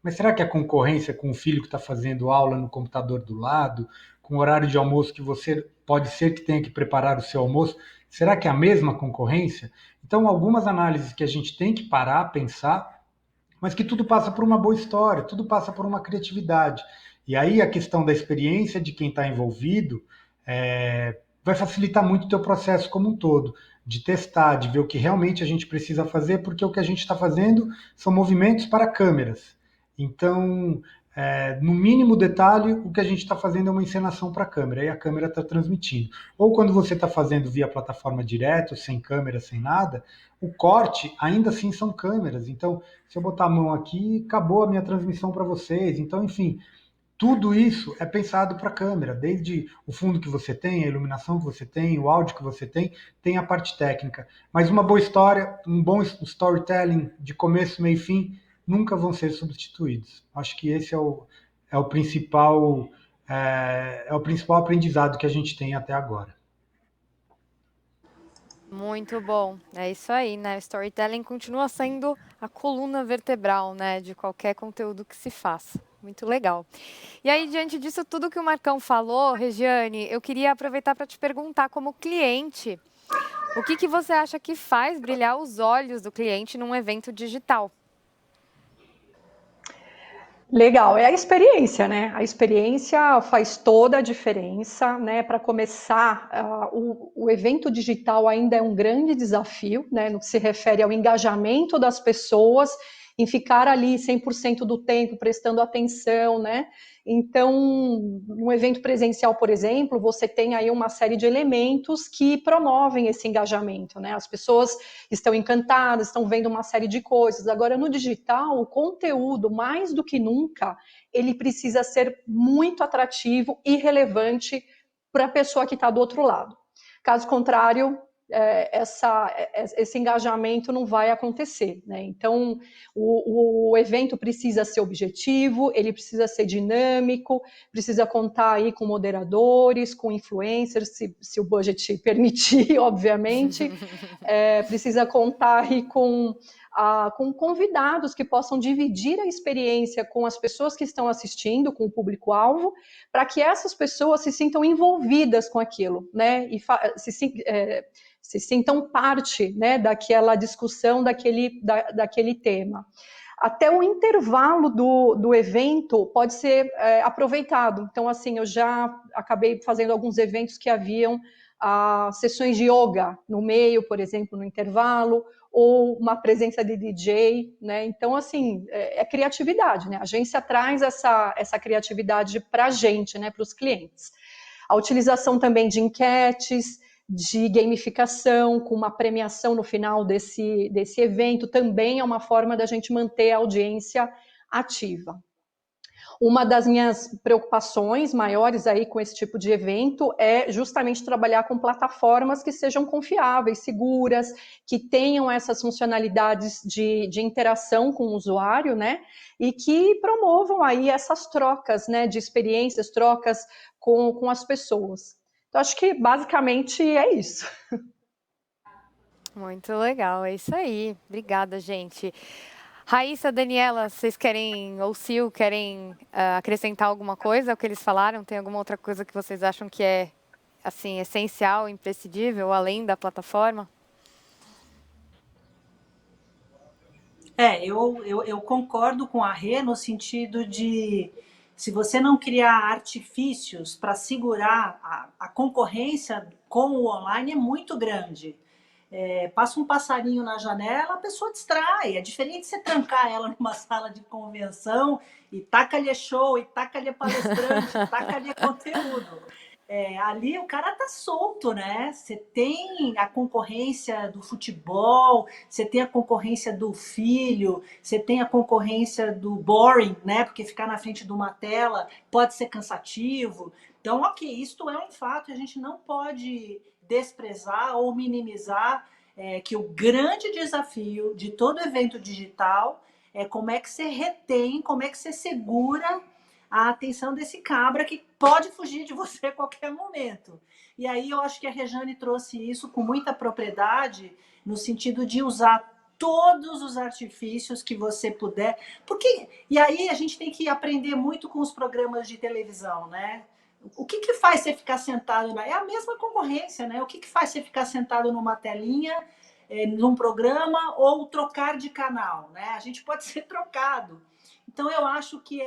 mas será que a concorrência com o filho que está fazendo aula no computador do lado, com o horário de almoço que você pode ser que tenha que preparar o seu almoço, será que é a mesma concorrência? Então, algumas análises que a gente tem que parar, pensar, mas que tudo passa por uma boa história, tudo passa por uma criatividade. E aí a questão da experiência de quem está envolvido vai facilitar muito o teu processo como um todo, de testar, de ver o que realmente a gente precisa fazer, porque o que a gente está fazendo são movimentos para câmeras. Então, no mínimo detalhe, o que a gente está fazendo é uma encenação para a câmera, e a câmera está transmitindo. Ou quando você está fazendo via plataforma direto, sem câmera, sem nada, o corte ainda assim são câmeras. Então, se eu botar a mão aqui, acabou a minha transmissão para vocês. Então, enfim, tudo isso é pensado para a câmera, desde o fundo que você tem, a iluminação que você tem, o áudio que você tem a parte técnica. Mas uma boa história, um bom storytelling de começo, meio e fim, nunca vão ser substituídos. Acho que esse é o principal é o principal aprendizado que a gente tem até agora. Muito bom, é isso aí, né? O storytelling continua sendo a coluna vertebral, né, de qualquer conteúdo que se faça. Muito legal. E aí, diante disso tudo que o Marcão falou, Regiane, eu queria aproveitar para te perguntar, como cliente, o que você acha que faz brilhar os olhos do cliente num evento digital? Legal, é a experiência, né? A experiência faz toda a diferença, né? Para começar, o evento digital ainda é um grande desafio, né? No que se refere ao engajamento das pessoas, em ficar ali 100% do tempo prestando atenção, né? Então, no evento presencial, por exemplo, você tem aí uma série de elementos que promovem esse engajamento, né? As pessoas estão encantadas, estão vendo uma série de coisas. Agora, no digital, o conteúdo, mais do que nunca, ele precisa ser muito atrativo e relevante para a pessoa que está do outro lado. Caso contrário, esse engajamento não vai acontecer, né? Então, o evento precisa ser objetivo, ele precisa ser dinâmico, precisa contar aí com moderadores, com influencers, se o budget permitir, obviamente. Precisa contar aí com convidados que possam dividir a experiência com as pessoas que estão assistindo, com o público-alvo, para que essas pessoas se sintam envolvidas com aquilo, né? E se sintam parte, né, daquela discussão, daquele tema. Até o intervalo do evento pode ser aproveitado. Então, assim, eu já acabei fazendo alguns eventos que haviam sessões de yoga no meio, por exemplo, no intervalo, ou uma presença de DJ, né? Então, assim, é criatividade, né? A agência traz essa criatividade para a gente, né, para os clientes. A utilização também de enquetes, de gamificação, com uma premiação no final desse evento, também é uma forma da gente manter a audiência ativa. Uma das minhas preocupações maiores aí com esse tipo de evento é justamente trabalhar com plataformas que sejam confiáveis, seguras, que tenham essas funcionalidades de interação com o usuário, né? E que promovam aí essas trocas, né, de experiências, trocas com as pessoas. Então, acho que basicamente é isso. Muito legal, é isso aí. Obrigada, gente. Raíssa, Daniela, vocês querem, ou Sil, querem acrescentar alguma coisa ao que eles falaram? Tem alguma outra coisa que vocês acham que é, assim, essencial, imprescindível, além da plataforma? Eu concordo com a Rê no sentido de, se você não criar artifícios para segurar a concorrência com o online é muito grande. Passa um passarinho na janela, a pessoa distrai. É diferente de você trancar ela numa sala de convenção e taca-lhe show, e taca-lhe palestrante, taca-lhe conteúdo. Ali o cara tá solto, né? Você tem a concorrência do futebol, você tem a concorrência do filho, você tem a concorrência do boring, né? Porque ficar na frente de uma tela pode ser cansativo. Então, ok, isto é um fato, a gente não pode desprezar ou minimizar que o grande desafio de todo evento digital é como é que você retém, como é que você segura a atenção desse cabra que pode fugir de você a qualquer momento. E aí eu acho que a Rejane trouxe isso com muita propriedade, no sentido de usar todos os artifícios que você puder. E aí a gente tem que aprender muito com os programas de televisão, né? O que faz você ficar sentado? É a mesma concorrência, né? O que faz você ficar sentado numa telinha, num programa, ou trocar de canal, né? A gente pode ser trocado. Então, eu acho que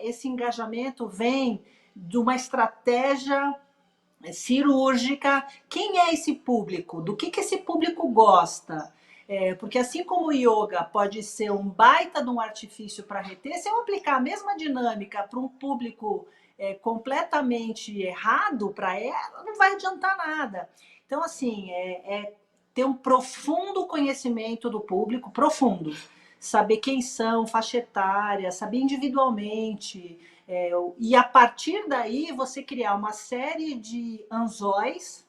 esse engajamento vem de uma estratégia cirúrgica. Quem é esse público? Do que esse público gosta? Porque assim como o yoga pode ser um baita de um artifício para reter, se eu aplicar a mesma dinâmica para um público completamente errado para ela, não vai adiantar nada. Então, assim, ter um profundo conhecimento do público, profundo. Saber quem são, faixa etária, saber individualmente. E a partir daí você criar uma série de anzóis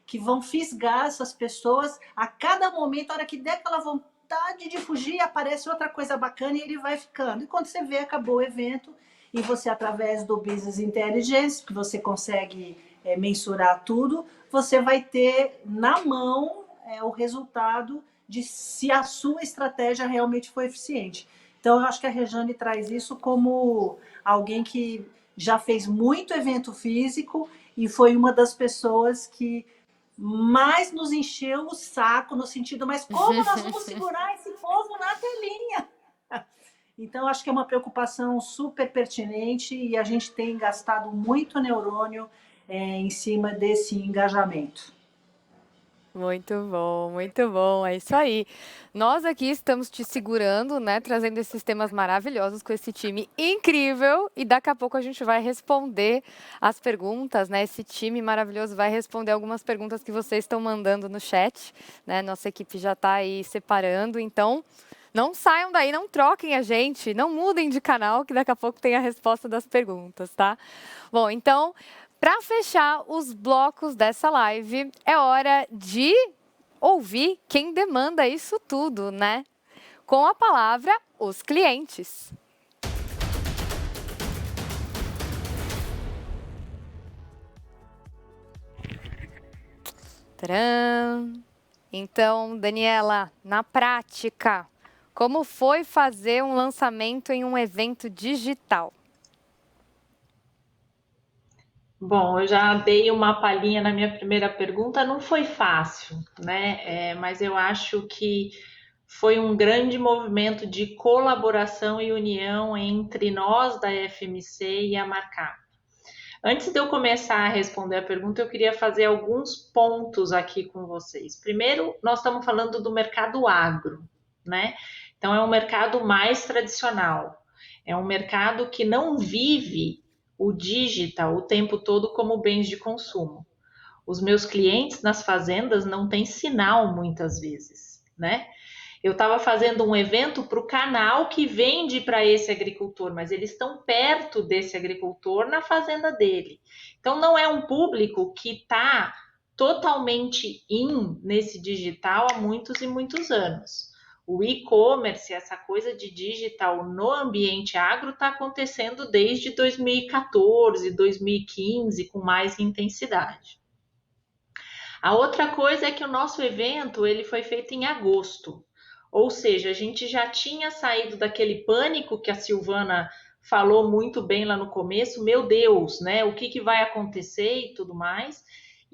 que vão fisgar essas pessoas a cada momento, a hora que der aquela vontade de fugir, aparece outra coisa bacana e ele vai ficando. E quando você vê, acabou o evento e você, através do Business Intelligence, que você consegue mensurar tudo, você vai ter na mão o resultado de se a sua estratégia realmente foi eficiente. Então, eu acho que a Rejane traz isso como alguém que já fez muito evento físico e foi uma das pessoas que mais nos encheu o saco, no sentido, mas como nós vamos segurar esse povo na telinha? Então, acho que é uma preocupação super pertinente e a gente tem gastado muito neurônio em cima desse engajamento. Muito bom, é isso aí. Nós aqui estamos te segurando, né, trazendo esses temas maravilhosos com esse time incrível e daqui a pouco a gente vai responder as perguntas, né, esse time maravilhoso vai responder algumas perguntas que vocês estão mandando no chat, né, nossa equipe já está aí separando, então não saiam daí, não troquem a gente, não mudem de canal que daqui a pouco tem a resposta das perguntas, tá? Bom, então... Para fechar os blocos dessa live, é hora de ouvir quem demanda isso tudo, né? Com a palavra, os clientes. Tcharam! Então, Daniela, na prática, como foi fazer um lançamento em um evento digital? Bom, eu já dei uma palhinha na minha primeira pergunta, não foi fácil, né? Mas eu acho que foi um grande movimento de colaboração e união entre nós da FMC e a Marcap. Antes de eu começar a responder a pergunta, eu queria fazer alguns pontos aqui com vocês. Primeiro, nós estamos falando do mercado agro, né? Então, é um mercado mais tradicional. É um mercado que não vive o digital o tempo todo como bens de consumo. Os meus clientes nas fazendas não têm sinal muitas vezes, né? Eu estava fazendo um evento para o canal que vende para esse agricultor, mas eles estão perto desse agricultor na fazenda dele. Então, não é um público que está totalmente nesse digital há muitos e muitos anos. O e-commerce, essa coisa de digital no ambiente agro está acontecendo desde 2014, 2015, com mais intensidade. A outra coisa é que o nosso evento ele foi feito em agosto. Ou seja, a gente já tinha saído daquele pânico que a Silvana falou muito bem lá no começo, meu Deus, né? O que vai acontecer e tudo mais.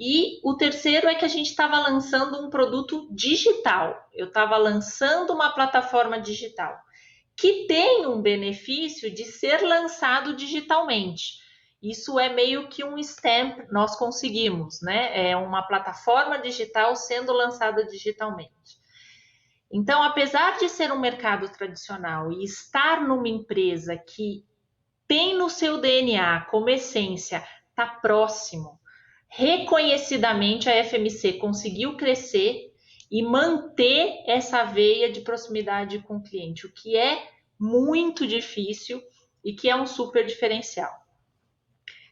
E o terceiro é que a gente estava lançando um produto digital. Eu estava lançando uma plataforma digital que tem um benefício de ser lançado digitalmente. Isso é meio que um stamp, nós conseguimos, né? É uma plataforma digital sendo lançada digitalmente. Então, apesar de ser um mercado tradicional e estar numa empresa que tem no seu DNA como essência, está próximo, reconhecidamente a FMC conseguiu crescer e manter essa veia de proximidade com o cliente, o que é muito difícil e que é um super diferencial.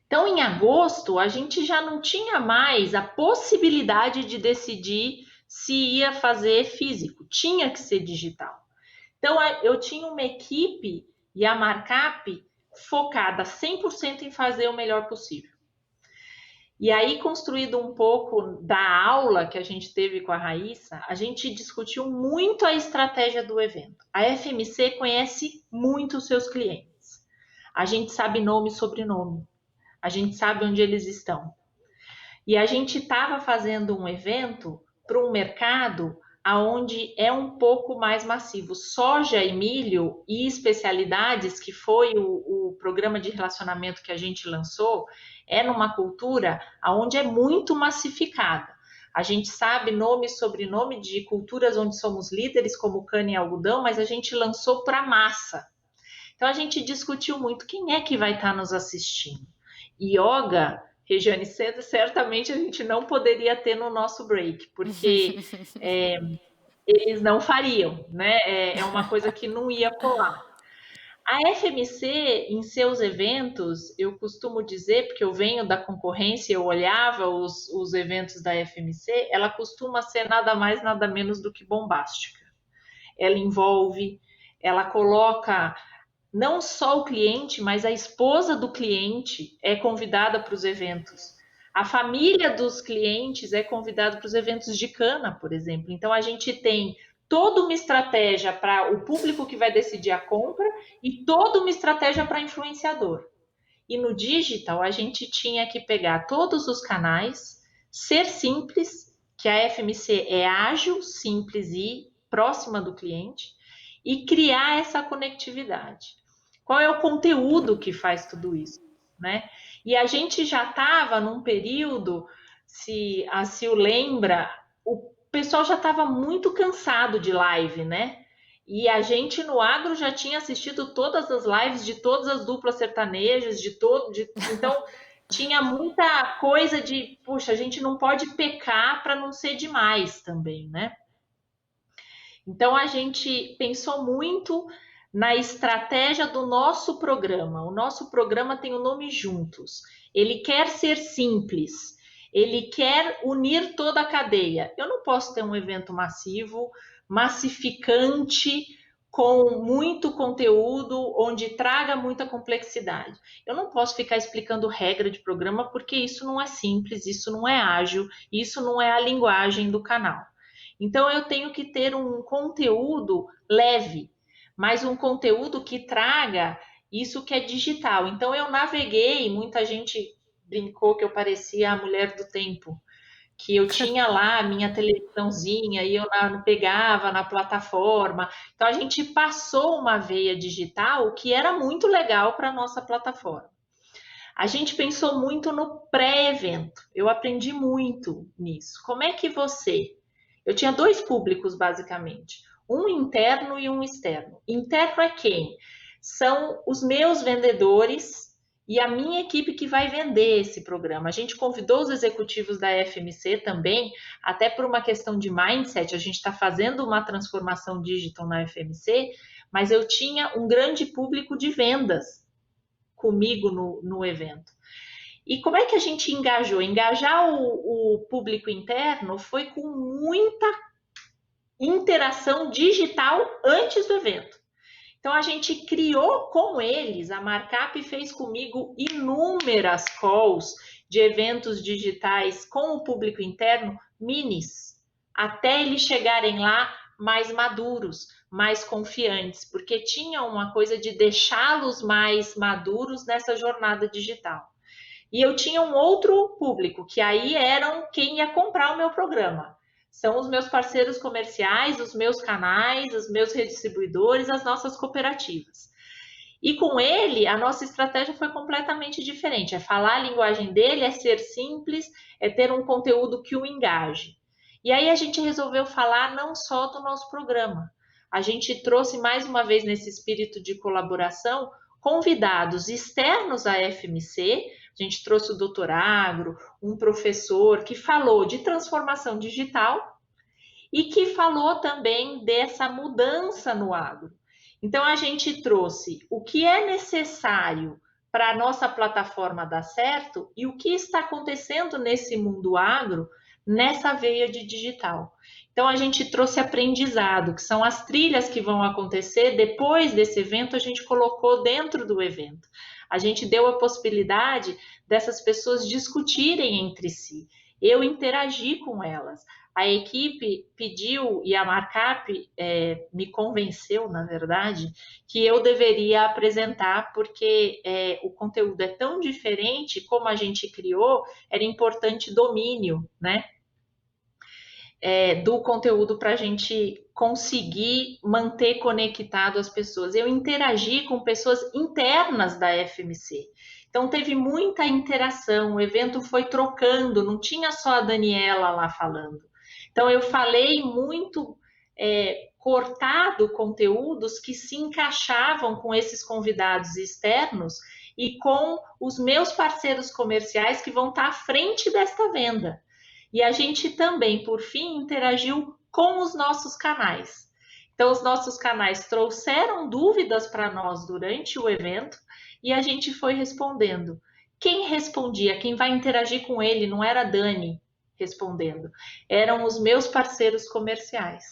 Então, em agosto, a gente já não tinha mais a possibilidade de decidir se ia fazer físico, tinha que ser digital. Então, eu tinha uma equipe e a Marcap focada 100% em fazer o melhor possível. E aí, construído um pouco da aula que a gente teve com a Raíssa, a gente discutiu muito a estratégia do evento. A FMC conhece muito os seus clientes. A gente sabe nome e sobrenome. A gente sabe onde eles estão. E a gente estava fazendo um evento para um mercado onde é um pouco mais massivo. Soja e milho e especialidades, que foi o programa de relacionamento que a gente lançou, é numa cultura onde é muito massificada. A gente sabe nome e sobrenome de culturas onde somos líderes, como cana e algodão, mas a gente lançou para massa. Então a gente discutiu muito quem é que vai estar nos assistindo. Yoga, Regiane, certamente a gente não poderia ter no nosso break, porque eles não fariam, né? É uma coisa que não ia colar. A FMC, em seus eventos, eu costumo dizer, porque eu venho da concorrência, eu olhava os eventos da FMC, ela costuma ser nada mais, nada menos do que bombástica. Ela envolve, ela coloca não só o cliente, mas a esposa do cliente é convidada para os eventos. A família dos clientes é convidada para os eventos de cana, por exemplo. Então, a gente tem toda uma estratégia para o público que vai decidir a compra e toda uma estratégia para influenciador. E no digital, a gente tinha que pegar todos os canais, ser simples, que a FMC é ágil, simples e próxima do cliente, e criar essa conectividade. Qual é o conteúdo que faz tudo isso, né? E a gente já estava num período, se a Sil lembra, o pessoal já estava muito cansado de live, né? E a gente no agro já tinha assistido todas as lives de todas as duplas sertanejas, então tinha muita coisa de, puxa, a gente não pode pecar para não ser demais também, né? Então a gente pensou muito na estratégia do nosso programa. O nosso programa tem o nome Juntos. Ele quer ser simples. Ele quer unir toda a cadeia. Eu não posso ter um evento massivo, massificante, com muito conteúdo, onde traga muita complexidade. Eu não posso ficar explicando regra de programa, porque isso não é simples, isso não é ágil, isso não é a linguagem do canal. Então, eu tenho que ter um conteúdo leve, mas um conteúdo que traga isso que é digital. Então, eu naveguei, muita gente brincou que eu parecia a mulher do tempo, que eu tinha lá a minha televisãozinha e eu pegava na plataforma. Então, a gente passou uma veia digital que era muito legal para a nossa plataforma. A gente pensou muito no pré-evento. Eu aprendi muito nisso. Como é que Eu tinha 2 públicos, basicamente. Um interno e um externo. Interno é quem? São os meus vendedores e a minha equipe que vai vender esse programa. A gente convidou os executivos da FMC também, até por uma questão de mindset. A gente está fazendo uma transformação digital na FMC, mas eu tinha um grande público de vendas comigo no evento. E como é que a gente engajou? Engajar o público interno foi com muita interação digital antes do evento. Então, a gente criou com eles, a Markup fez comigo inúmeras calls de eventos digitais com o público interno, minis, até eles chegarem lá mais maduros, mais confiantes, porque tinha uma coisa de deixá-los mais maduros nessa jornada digital. E eu tinha um outro público, que aí eram quem ia comprar o meu programa. São os meus parceiros comerciais, os meus canais, os meus redistribuidores, as nossas cooperativas. E com ele, a nossa estratégia foi completamente diferente. É falar a linguagem dele, é ser simples, é ter um conteúdo que o engaje. E aí a gente resolveu falar não só do nosso programa. A gente trouxe mais uma vez nesse espírito de colaboração convidados externos à FMC. A gente trouxe o Dr. Agro, um professor que falou de transformação digital e que falou também dessa mudança no agro. Então, a gente trouxe o que é necessário para a nossa plataforma dar certo e o que está acontecendo nesse mundo agro, nessa veia de digital. Então, a gente trouxe aprendizado, que são as trilhas que vão acontecer depois desse evento, a gente colocou dentro do evento. A gente deu a possibilidade dessas pessoas discutirem entre si. Eu interagi com elas. A equipe pediu, e a Markup me convenceu, na verdade, que eu deveria apresentar, porque o conteúdo é tão diferente, como a gente criou, era importante domínio, né? Do conteúdo para a gente conseguir manter conectado as pessoas. Eu interagi com pessoas internas da FMC. Então, teve muita interação, o evento foi trocando, não tinha só a Daniela lá falando. Então, eu falei muito cortado conteúdos que se encaixavam com esses convidados externos e com os meus parceiros comerciais que vão estar à frente desta venda. E a gente também, por fim, interagiu com os nossos canais. Então, os nossos canais trouxeram dúvidas para nós durante o evento e a gente foi respondendo. Quem respondia, quem vai interagir com ele, não era a Dani respondendo, eram os meus parceiros comerciais,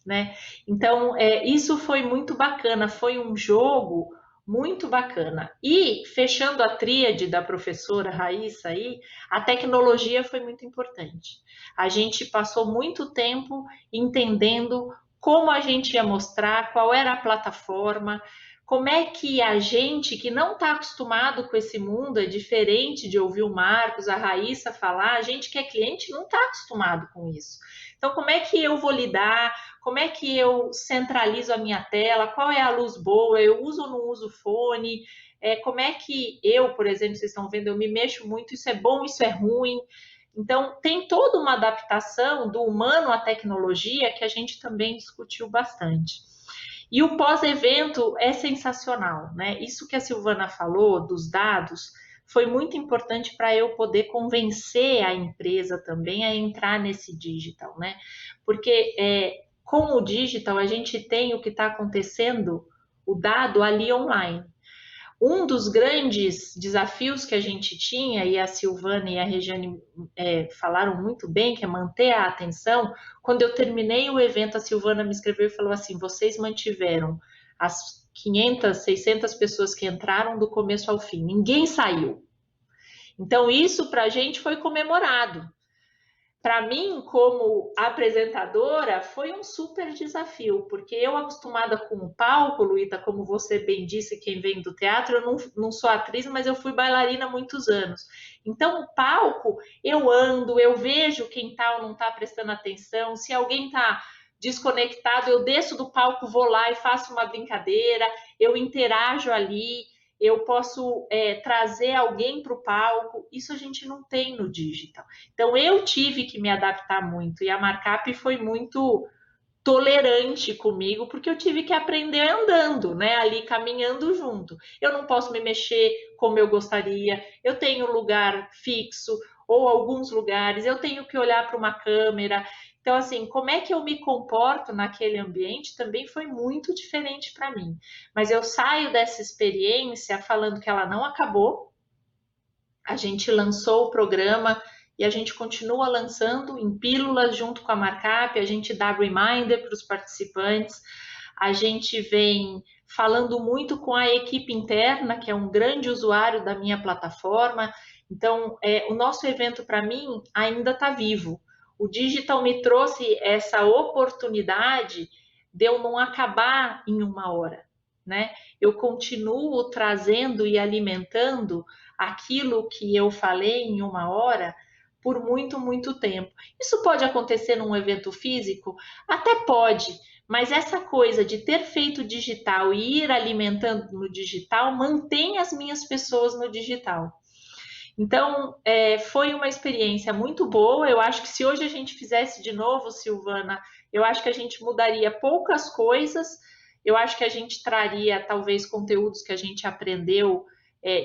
né? Então, isso foi muito bacana, foi um jogo muito bacana. E, fechando a tríade da professora Raíssa aí, a tecnologia foi muito importante. A gente passou muito tempo entendendo como a gente ia mostrar, qual era a plataforma, como é que a gente que não está acostumado com esse mundo, é diferente de ouvir o Marcos, a Raíssa falar, a gente que é cliente não está acostumado com isso. Então, como é que eu vou lidar? Como é que eu centralizo a minha tela? Qual é a luz boa? Eu uso ou não uso fone? Como é que eu, por exemplo, vocês estão vendo, eu me mexo muito, isso é bom, isso é ruim. Então, tem toda uma adaptação do humano à tecnologia que a gente também discutiu bastante. E o pós-evento é sensacional, né? Isso que a Silvana falou dos dados foi muito importante para eu poder convencer a empresa também a entrar nesse digital, né? Porque com o digital a gente tem o que está acontecendo, o dado ali online. Um dos grandes desafios que a gente tinha, e a Silvana e a Regiane falaram muito bem, que é manter a atenção. Quando eu terminei o evento, a Silvana me escreveu e falou assim, vocês mantiveram as 500, 600 pessoas que entraram do começo ao fim, ninguém saiu. Então, isso para a gente foi comemorado. Para mim, como apresentadora, foi um super desafio, porque eu, acostumada com o palco, Luíta, como você bem disse, quem vem do teatro, eu não sou atriz, mas eu fui bailarina há muitos anos. Então, o palco, eu ando, eu vejo quem está ou não está prestando atenção, se alguém está desconectado, eu desço do palco, vou lá e faço uma brincadeira, eu interajo ali, eu posso trazer alguém para o palco, isso a gente não tem no digital. Então, eu tive que me adaptar muito, e a Markup foi muito tolerante comigo, porque eu tive que aprender andando, né, ali caminhando junto. Eu não posso me mexer como eu gostaria, eu tenho lugar fixo, ou alguns lugares, eu tenho que olhar para uma câmera. Então, assim, como é que eu me comporto naquele ambiente também foi muito diferente para mim. Mas eu saio dessa experiência falando que ela não acabou. A gente lançou o programa e a gente continua lançando em pílulas junto com a Markup, a gente dá reminder para os participantes, a gente vem falando muito com a equipe interna, que é um grande usuário da minha plataforma. Então, o nosso evento, para mim, ainda está vivo. O digital me trouxe essa oportunidade de eu não acabar em uma hora, né? Eu continuo trazendo e alimentando aquilo que eu falei em uma hora por muito, muito tempo. Isso pode acontecer num evento físico? Até pode, mas essa coisa de ter feito digital e ir alimentando no digital mantém as minhas pessoas no digital. Então, foi uma experiência muito boa. Eu acho que se hoje a gente fizesse de novo, Silvana, eu acho que a gente mudaria poucas coisas. Eu acho que a gente traria, talvez, conteúdos que a gente aprendeu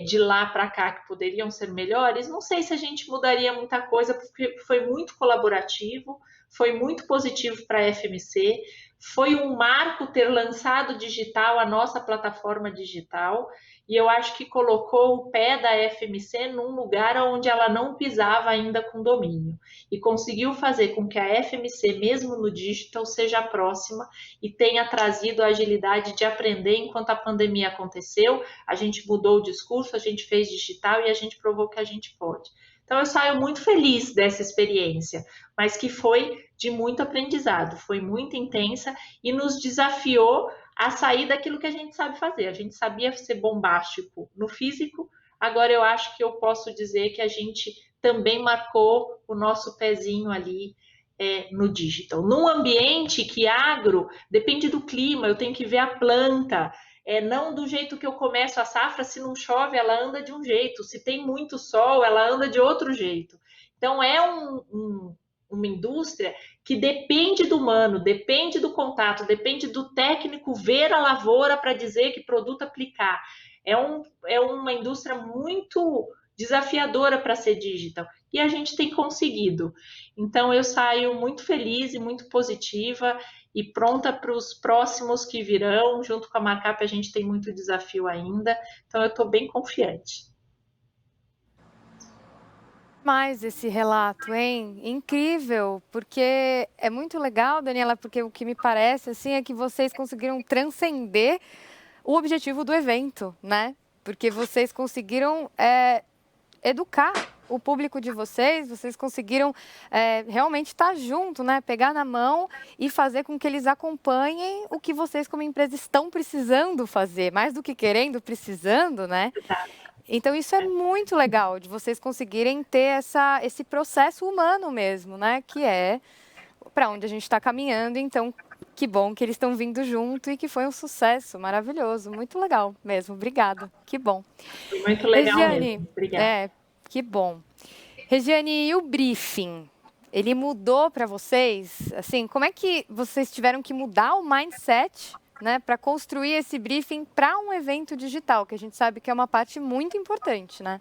de lá para cá que poderiam ser melhores. Não sei se a gente mudaria muita coisa, porque foi muito colaborativo, foi muito positivo para a FMC, Foi um marco ter lançado digital, a nossa plataforma digital, e eu acho que colocou o pé da FMC num lugar onde ela não pisava ainda com domínio, e conseguiu fazer com que a FMC, mesmo no digital, seja próxima e tenha trazido a agilidade de aprender enquanto a pandemia aconteceu. A gente mudou o discurso, a gente fez digital e a gente provou que a gente pode. Então eu saio muito feliz dessa experiência, mas que foi de muito aprendizado, foi muito intensa e nos desafiou a sair daquilo que a gente sabe fazer. A gente sabia ser bombástico no físico, agora eu acho que eu posso dizer que a gente também marcou o nosso pezinho ali no digital. Num ambiente que agro depende do clima, eu tenho que ver a planta, não do jeito que eu começo a safra, se não chove, ela anda de um jeito, se tem muito sol, ela anda de outro jeito. Então, é uma indústria que depende do humano, depende do contato, depende do técnico ver a lavoura para dizer que produto aplicar. É uma indústria muito desafiadora para ser digital e a gente tem conseguido. Então, eu saio muito feliz e muito positiva e pronta para os próximos que virão. Junto com a Markup, a gente tem muito desafio ainda, então eu estou bem confiante. Mais esse relato, hein? Incrível, porque é muito legal, Daniela, porque o que me parece assim é que vocês conseguiram transcender o objetivo do evento, né? Porque vocês conseguiram educar o público de vocês conseguiram realmente estar junto, né? Pegar na mão e fazer com que eles acompanhem o que vocês como empresa estão precisando fazer, mais do que querendo, precisando, né? Então, isso é muito legal, de vocês conseguirem ter esse processo humano mesmo, né? Que é para onde a gente está caminhando. Então, que bom que eles estão vindo junto e que foi um sucesso maravilhoso. Muito legal mesmo. Obrigada. Que bom. Foi muito legal Regiane, mesmo. Obrigada. Que bom. Regiane, e o briefing? Ele mudou para vocês? Assim, como é que vocês tiveram que mudar o mindset, né, para construir esse briefing para um evento digital, que a gente sabe que é uma parte muito importante, né?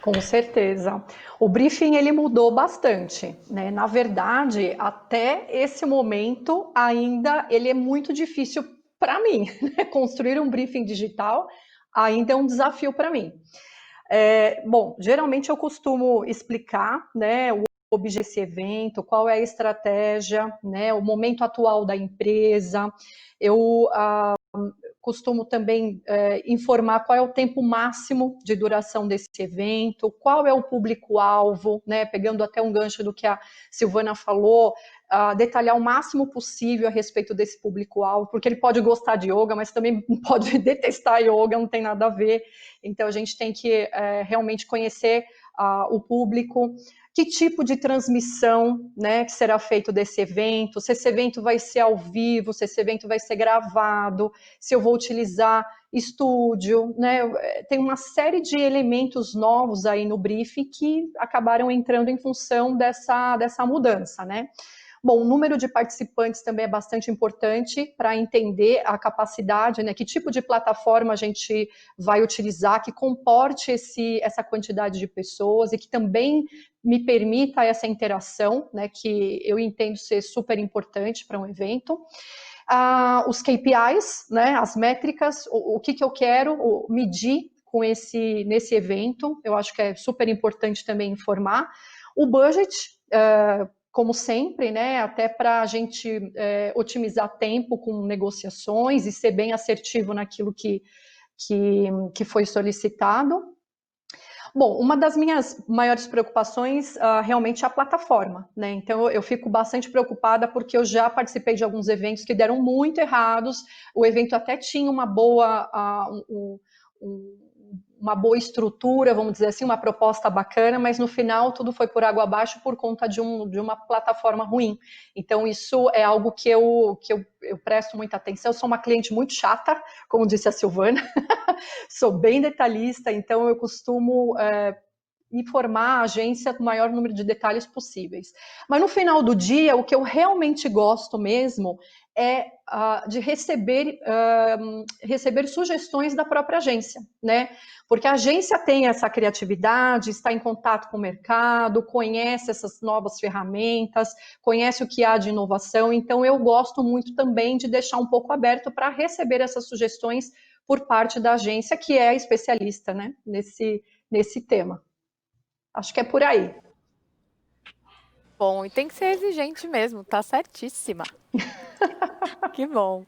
Com certeza. O briefing ele mudou bastante, né? Na verdade, até esse momento ainda ele é muito difícil para mim, né? Construir um briefing digital ainda é um desafio para mim. Bom, geralmente eu costumo explicar, né, o objetivo desse evento, qual é a estratégia, né, o momento atual da empresa. Eu costumo também informar qual é o tempo máximo de duração desse evento, qual é o público-alvo, né, pegando até um gancho do que a Silvana falou, detalhar o máximo possível a respeito desse público-alvo, porque ele pode gostar de yoga, mas também pode detestar yoga, não tem nada a ver. Então, a gente tem que realmente conhecer o público, que tipo de transmissão, né, que será feito desse evento, se esse evento vai ser ao vivo, se esse evento vai ser gravado, se eu vou utilizar estúdio, né, tem uma série de elementos novos aí no briefing que acabaram entrando em função dessa mudança, né. Bom, o número de participantes também é bastante importante para entender a capacidade, né, que tipo de plataforma a gente vai utilizar, que comporte essa quantidade de pessoas e que também me permita essa interação, né, que eu entendo ser super importante para um evento. Os KPIs, né, as métricas, o que eu quero medir nesse evento, eu acho que é super importante também informar. O budget, como sempre, né, até para a gente otimizar tempo com negociações e ser bem assertivo naquilo que foi solicitado. Bom, uma das minhas maiores preocupações realmente é a plataforma, né? Então eu fico bastante preocupada porque eu já participei de alguns eventos que deram muito errados, o evento até tinha uma boa estrutura, vamos dizer assim, uma proposta bacana, mas no final tudo foi por água abaixo por conta de uma plataforma ruim. Então isso é algo que eu presto muita atenção. Eu sou uma cliente muito chata, como disse a Silvana, sou bem detalhista, então eu costumo informar a agência do maior número de detalhes possíveis. Mas no final do dia, o que eu realmente gosto mesmo é de receber sugestões da própria agência, né? Porque a agência tem essa criatividade, está em contato com o mercado, conhece essas novas ferramentas, conhece o que há de inovação, então eu gosto muito também de deixar um pouco aberto para receber essas sugestões por parte da agência, que é especialista, né, nesse tema. Acho que é por aí. Bom, e tem que ser exigente mesmo, tá certíssima. Que bom.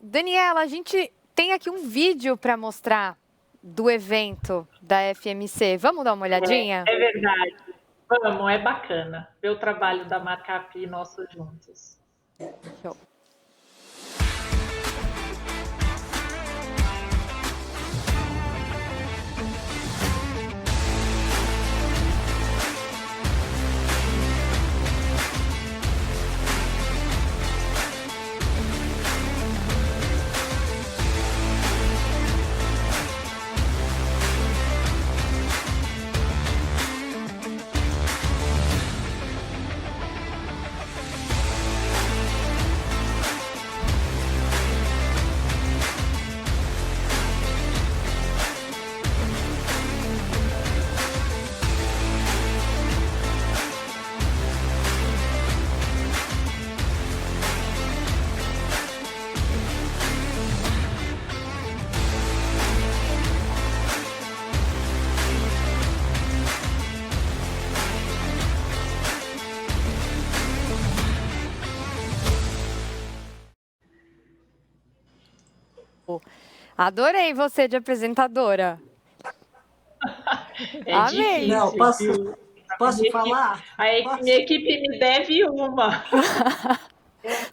Daniela, a gente tem aqui um vídeo para mostrar do evento da FMC. Vamos dar uma olhadinha? É verdade. Vamos, é bacana ver o trabalho da Markup e nosso juntos. Show. Adorei você de apresentadora. É Amei. difícil, Não, viu? posso falar? Minha equipe me deve uma.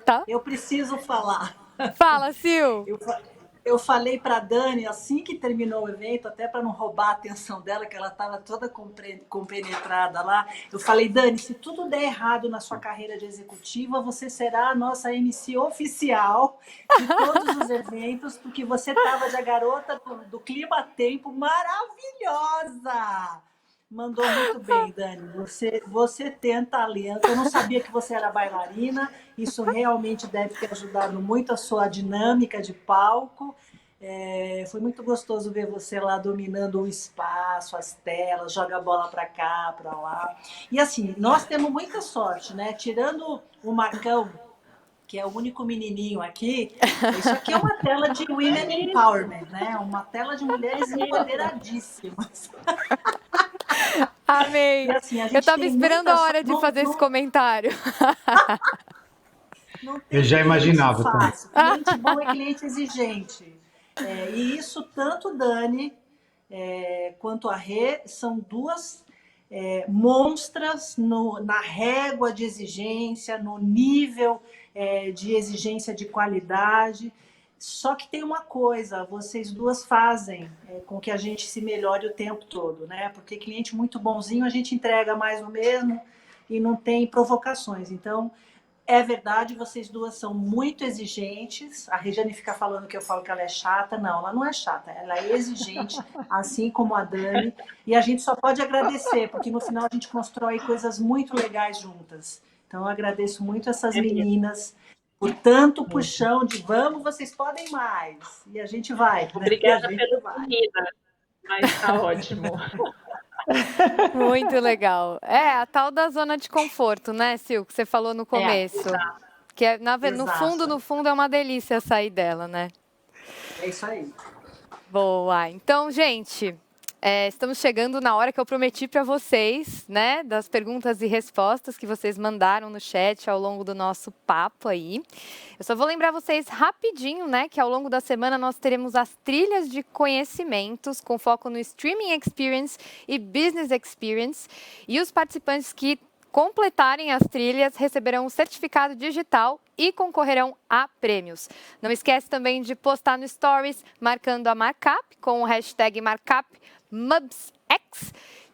Tá? Eu preciso falar. Fala, Sil. Eu falei para a Dani, assim que terminou o evento, até para não roubar a atenção dela, que ela estava toda compenetrada lá, eu falei, Dani, se tudo der errado na sua carreira de executiva, você será a nossa MC oficial de todos os eventos, porque você estava de a garota do Clima Tempo maravilhosa! Mandou muito bem, Dani. Você tem talento. Eu não sabia que você era bailarina. Isso realmente deve ter ajudado muito a sua dinâmica de palco. Foi muito gostoso ver você lá dominando o espaço, as telas, joga a bola para cá, para lá. E assim, nós temos muita sorte, né? Tirando o Marcão, que é o único menininho aqui, isso aqui é uma tela de Women Empowerment, né? Uma tela de mulheres empoderadíssimas. Amei. E assim, eu tava esperando a hora de fazer esse comentário. Eu já imaginava também. Cliente bom é cliente exigente. E isso, tanto Dani quanto a Rê, são duas monstras na régua de exigência, no nível de exigência de qualidade. Só que tem uma coisa, vocês duas fazem com que a gente se melhore o tempo todo, né? Porque cliente muito bonzinho, a gente entrega mais o mesmo e não tem provocações. Então, é verdade, vocês duas são muito exigentes. A Regiane fica falando que eu falo que ela é chata. Não, ela não é chata, ela é exigente, assim como a Dani. E a gente só pode agradecer, porque no final a gente constrói coisas muito legais juntas. Então, eu agradeço muito essas meninas por tanto puxão de vamos, vocês podem mais. E a gente vai. Obrigada né? pela comida, mas tá ótimo. Muito legal. A tal da zona de conforto, né, Sil, que você falou no começo. Que no fundo é uma delícia sair dela, né? É isso aí. Boa. Então, gente, estamos chegando na hora que eu prometi para vocês, né, das perguntas e respostas que vocês mandaram no chat ao longo do nosso papo aí. Eu só vou lembrar vocês rapidinho, né, que ao longo da semana nós teremos as trilhas de conhecimentos com foco no Streaming Experience e Business Experience. E os participantes que completarem as trilhas receberão um certificado digital e concorrerão a prêmios. Não esquece também de postar no Stories, marcando a Markup com o hashtag MarkupMubsX.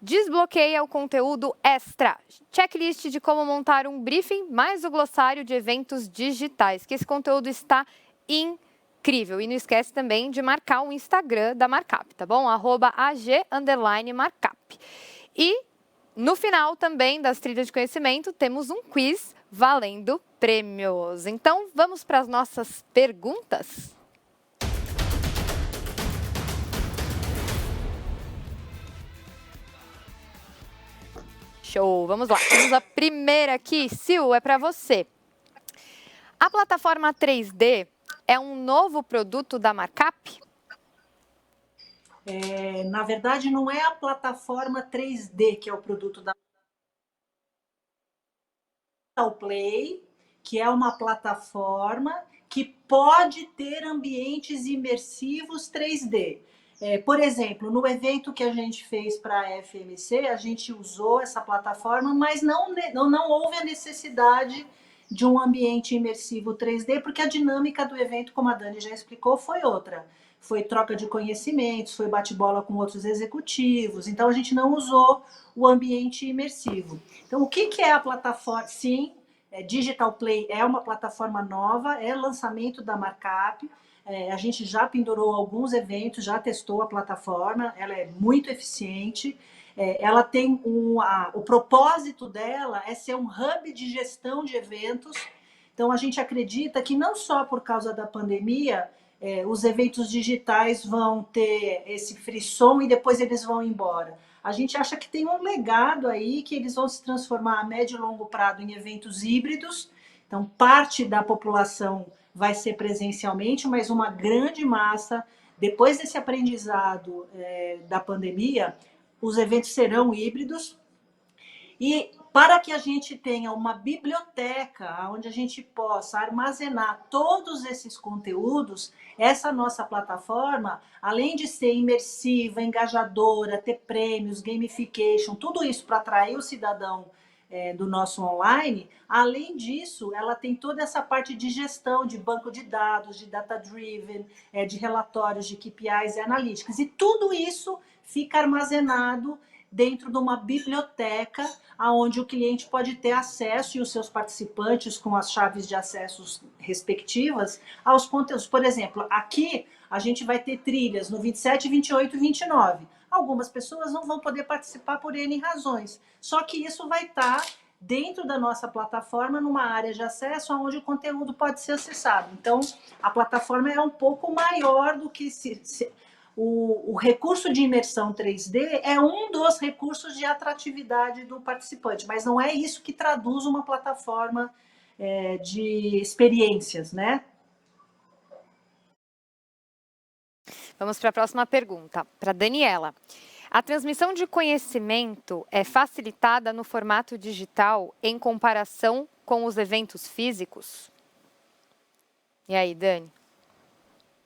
Desbloqueia o conteúdo extra. Checklist de como montar um briefing, mais o glossário de eventos digitais, que esse conteúdo está incrível. E não esquece também de marcar o Instagram da Markup, tá bom? @AG_Markup. E No final também das trilhas de conhecimento, temos um quiz valendo prêmios. Então, vamos para as nossas perguntas? Show, vamos lá. Temos a primeira aqui. Sil, é para você. A plataforma 3D é um novo produto da Markup? Na verdade, não é a plataforma 3D que é o produto da Play, que é uma plataforma que pode ter ambientes imersivos 3D. Por exemplo, no evento que a gente fez para a FMC, a gente usou essa plataforma, mas não houve a necessidade de um ambiente imersivo 3D, porque a dinâmica do evento, como a Dani já explicou, foi outra. Foi troca de conhecimentos, foi bate-bola com outros executivos, então a gente não usou o ambiente imersivo. Então, o que é a plataforma? Sim, Digital Play é uma plataforma nova, é lançamento da Markup. A gente já pendurou alguns eventos, já testou a plataforma, ela é muito eficiente. Ela tem o propósito dela é ser um hub de gestão de eventos. Então, a gente acredita que não só por causa da pandemia, os eventos digitais vão ter esse frisson e depois eles vão embora. A gente acha que tem um legado aí que eles vão se transformar a médio e longo prazo em eventos híbridos. Então, parte da população vai ser presencialmente, mas uma grande massa, depois desse aprendizado da pandemia, os eventos serão híbridos. E para que a gente tenha uma biblioteca onde a gente possa armazenar todos esses conteúdos, essa nossa plataforma, além de ser imersiva, engajadora, ter prêmios, gamification, tudo isso para atrair o cidadão do nosso online, além disso, ela tem toda essa parte de gestão, de banco de dados, de data-driven, de relatórios, de KPIs e analytics. E tudo isso fica armazenado dentro de uma biblioteca onde o cliente pode ter acesso e os seus participantes com as chaves de acessos respectivas aos conteúdos. Por exemplo, aqui a gente vai ter trilhas no 27, 28 e 29. Algumas pessoas não vão poder participar por N razões, só que isso vai estar dentro da nossa plataforma, numa área de acesso onde o conteúdo pode ser acessado. Então, a plataforma é um pouco maior do que o recurso de imersão 3D é um dos recursos de atratividade do participante, mas não é isso que traduz uma plataforma de experiências, né? Vamos para a próxima pergunta, para Daniela. A transmissão de conhecimento é facilitada no formato digital em comparação com os eventos físicos? E aí, Dani?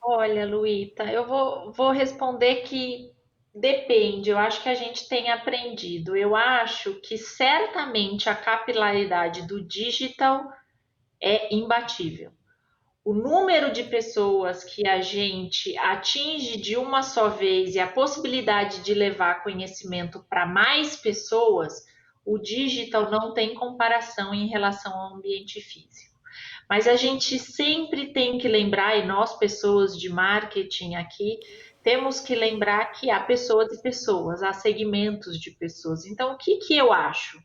Olha, Luíta, eu vou responder que depende. Eu acho que a gente tem aprendido. Eu acho que certamente a capilaridade do digital é imbatível. O número de pessoas que a gente atinge de uma só vez e a possibilidade de levar conhecimento para mais pessoas, o digital não tem comparação em relação ao ambiente físico. Mas a gente sempre tem que lembrar, e nós, pessoas de marketing aqui, temos que lembrar que há pessoas e pessoas, há segmentos de pessoas. Então, o que eu acho?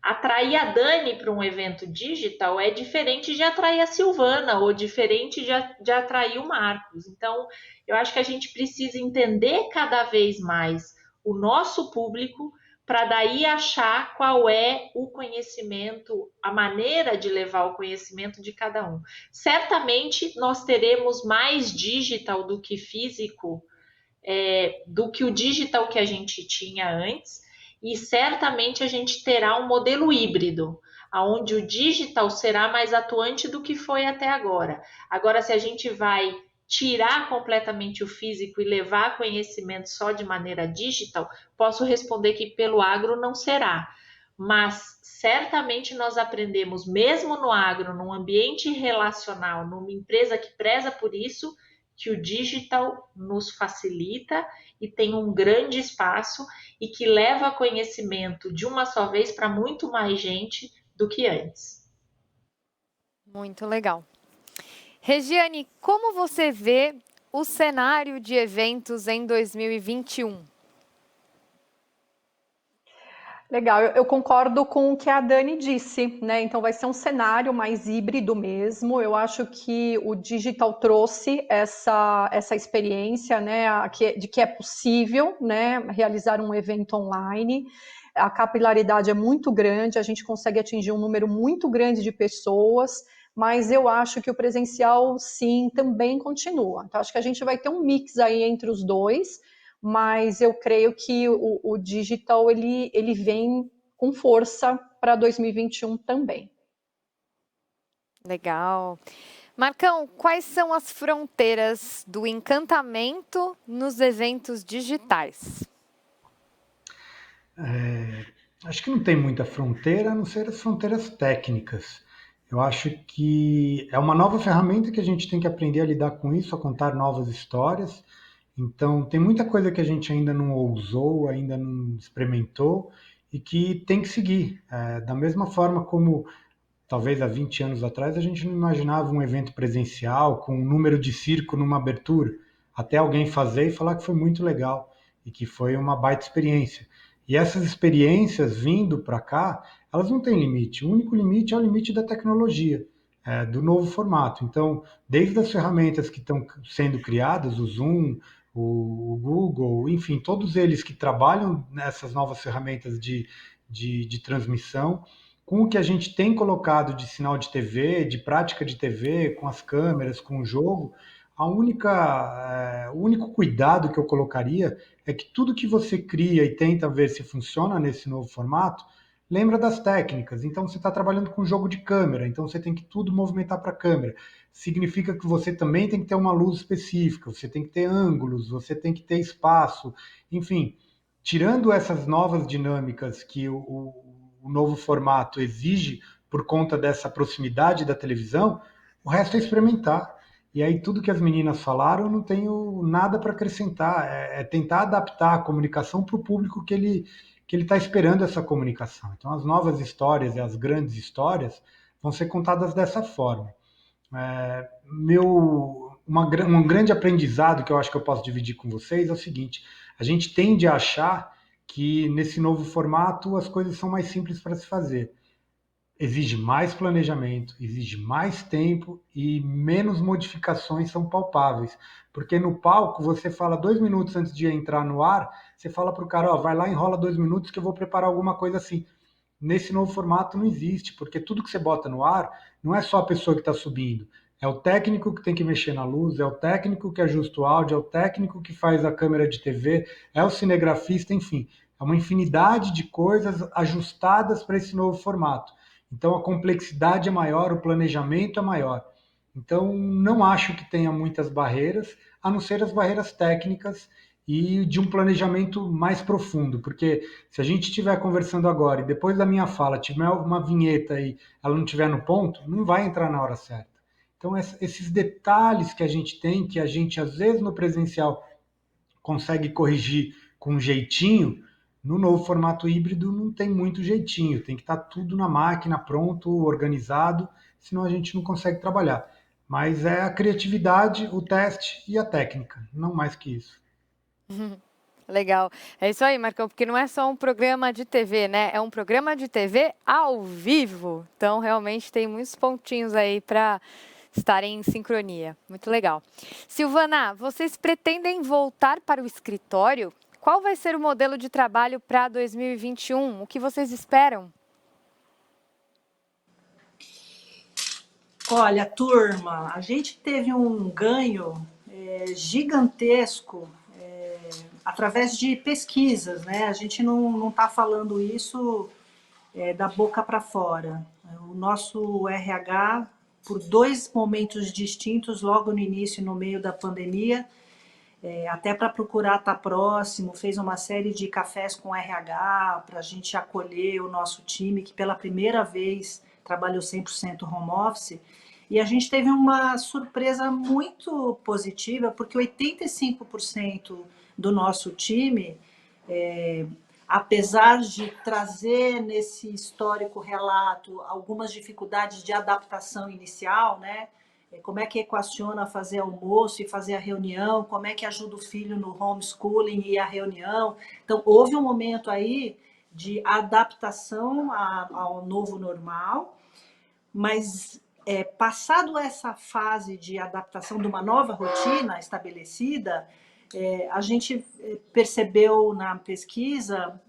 Atrair a Dani para um evento digital é diferente de atrair a Silvana ou diferente de atrair o Marcos. Então, eu acho que a gente precisa entender cada vez mais o nosso público para daí achar qual é o conhecimento, a maneira de levar o conhecimento de cada um. Certamente nós teremos mais digital do que físico, do que o digital que a gente tinha antes, e certamente a gente terá um modelo híbrido, onde o digital será mais atuante do que foi até agora. Agora, se a gente vai tirar completamente o físico e levar conhecimento só de maneira digital, posso responder que pelo agro não será. Mas certamente nós aprendemos, mesmo no agro, num ambiente relacional, numa empresa que preza por isso, que o digital nos facilita e tem um grande espaço e que leva conhecimento de uma só vez para muito mais gente do que antes. Muito legal. Regiane, como você vê o cenário de eventos em 2021? Legal, eu concordo com o que a Dani disse, né? Então vai ser um cenário mais híbrido mesmo. Eu acho que o digital trouxe essa experiência, né? De que é possível, né? Realizar um evento online. A capilaridade é muito grande, a gente consegue atingir um número muito grande de pessoas, mas eu acho que o presencial, sim, também continua. Então acho que a gente vai ter um mix aí entre os dois, mas eu creio que o digital ele vem com força para 2021 também. Legal. Marcão, quais são as fronteiras do encantamento nos eventos digitais? Acho que não tem muita fronteira, a não ser as fronteiras técnicas. Eu acho que é uma nova ferramenta que a gente tem que aprender a lidar com isso, a contar novas histórias. Então, tem muita coisa que a gente ainda não ousou, ainda não experimentou e que tem que seguir. Da mesma forma como talvez há 20 anos atrás a gente não imaginava um evento presencial com um número de circo numa abertura, até alguém fazer e falar que foi muito legal e que foi uma baita experiência. E essas experiências vindo para cá, elas não têm limite. O único limite é o limite da tecnologia, do novo formato. Então, desde as ferramentas que estão sendo criadas, o Zoom, o Google, enfim, todos eles que trabalham nessas novas ferramentas de transmissão, com o que a gente tem colocado de sinal de TV, de prática de TV, com as câmeras, com o jogo, o único cuidado que eu colocaria é que tudo que você cria e tenta ver se funciona nesse novo formato, lembra das técnicas. Então você está trabalhando com jogo de câmera, então você tem que tudo movimentar para a câmera. Significa que você também tem que ter uma luz específica, você tem que ter ângulos, você tem que ter espaço, enfim, tirando essas novas dinâmicas que o novo formato exige por conta dessa proximidade da televisão, o resto é experimentar. E aí tudo que as meninas falaram, eu não tenho nada para acrescentar. É tentar adaptar a comunicação para o público que ele está esperando essa comunicação. Então as novas histórias e as grandes histórias vão ser contadas dessa forma. Um grande aprendizado que eu acho que eu posso dividir com vocês é o seguinte: a gente tende a achar que nesse novo formato as coisas são mais simples para se fazer. Exige mais planejamento, exige mais tempo e menos modificações são palpáveis. Porque no palco você fala 2 minutos antes de entrar no ar, você fala para o cara, ó, vai lá, enrola 2 minutos que eu vou preparar alguma coisa assim. Nesse novo formato não existe, porque tudo que você bota no ar não é só a pessoa que está subindo, é o técnico que tem que mexer na luz, é o técnico que ajusta o áudio, é o técnico que faz a câmera de TV, é o cinegrafista, enfim, é uma infinidade de coisas ajustadas para esse novo formato. Então a complexidade é maior, o planejamento é maior. Então não acho que tenha muitas barreiras, a não ser as barreiras técnicas e de um planejamento mais profundo, porque se a gente estiver conversando agora e depois da minha fala tiver uma vinheta e ela não estiver no ponto, não vai entrar na hora certa. Então, esses detalhes que a gente tem, que a gente às vezes no presencial consegue corrigir com um jeitinho, no novo formato híbrido não tem muito jeitinho, tem que estar tudo na máquina, pronto, organizado, senão a gente não consegue trabalhar. Mas é a criatividade, o teste e a técnica, não mais que isso. Legal. É isso aí, Marcão, porque não é só um programa de TV, né? É um programa de TV ao vivo. Então, realmente tem muitos pontinhos aí para estarem em sincronia. Muito legal. Silvana, vocês pretendem voltar para o escritório? Qual vai ser o modelo de trabalho para 2021? O que vocês esperam? Olha, turma, a gente teve um ganho gigantesco através de pesquisas, né? A gente não está falando isso da boca para fora. O nosso RH, por 2 momentos distintos, logo no início e no meio da pandemia, até para procurar estar próximo, fez uma série de cafés com RH para a gente acolher o nosso time, que pela primeira vez trabalhou 100% home office. E a gente teve uma surpresa muito positiva, porque 85% do nosso time, apesar de trazer nesse histórico relato algumas dificuldades de adaptação inicial, né? Como é que equaciona fazer almoço e fazer a reunião, como é que ajuda o filho no homeschooling e a reunião. Então, houve um momento aí de adaptação ao novo normal, mas passado essa fase de adaptação de uma nova rotina estabelecida, a gente percebeu na pesquisa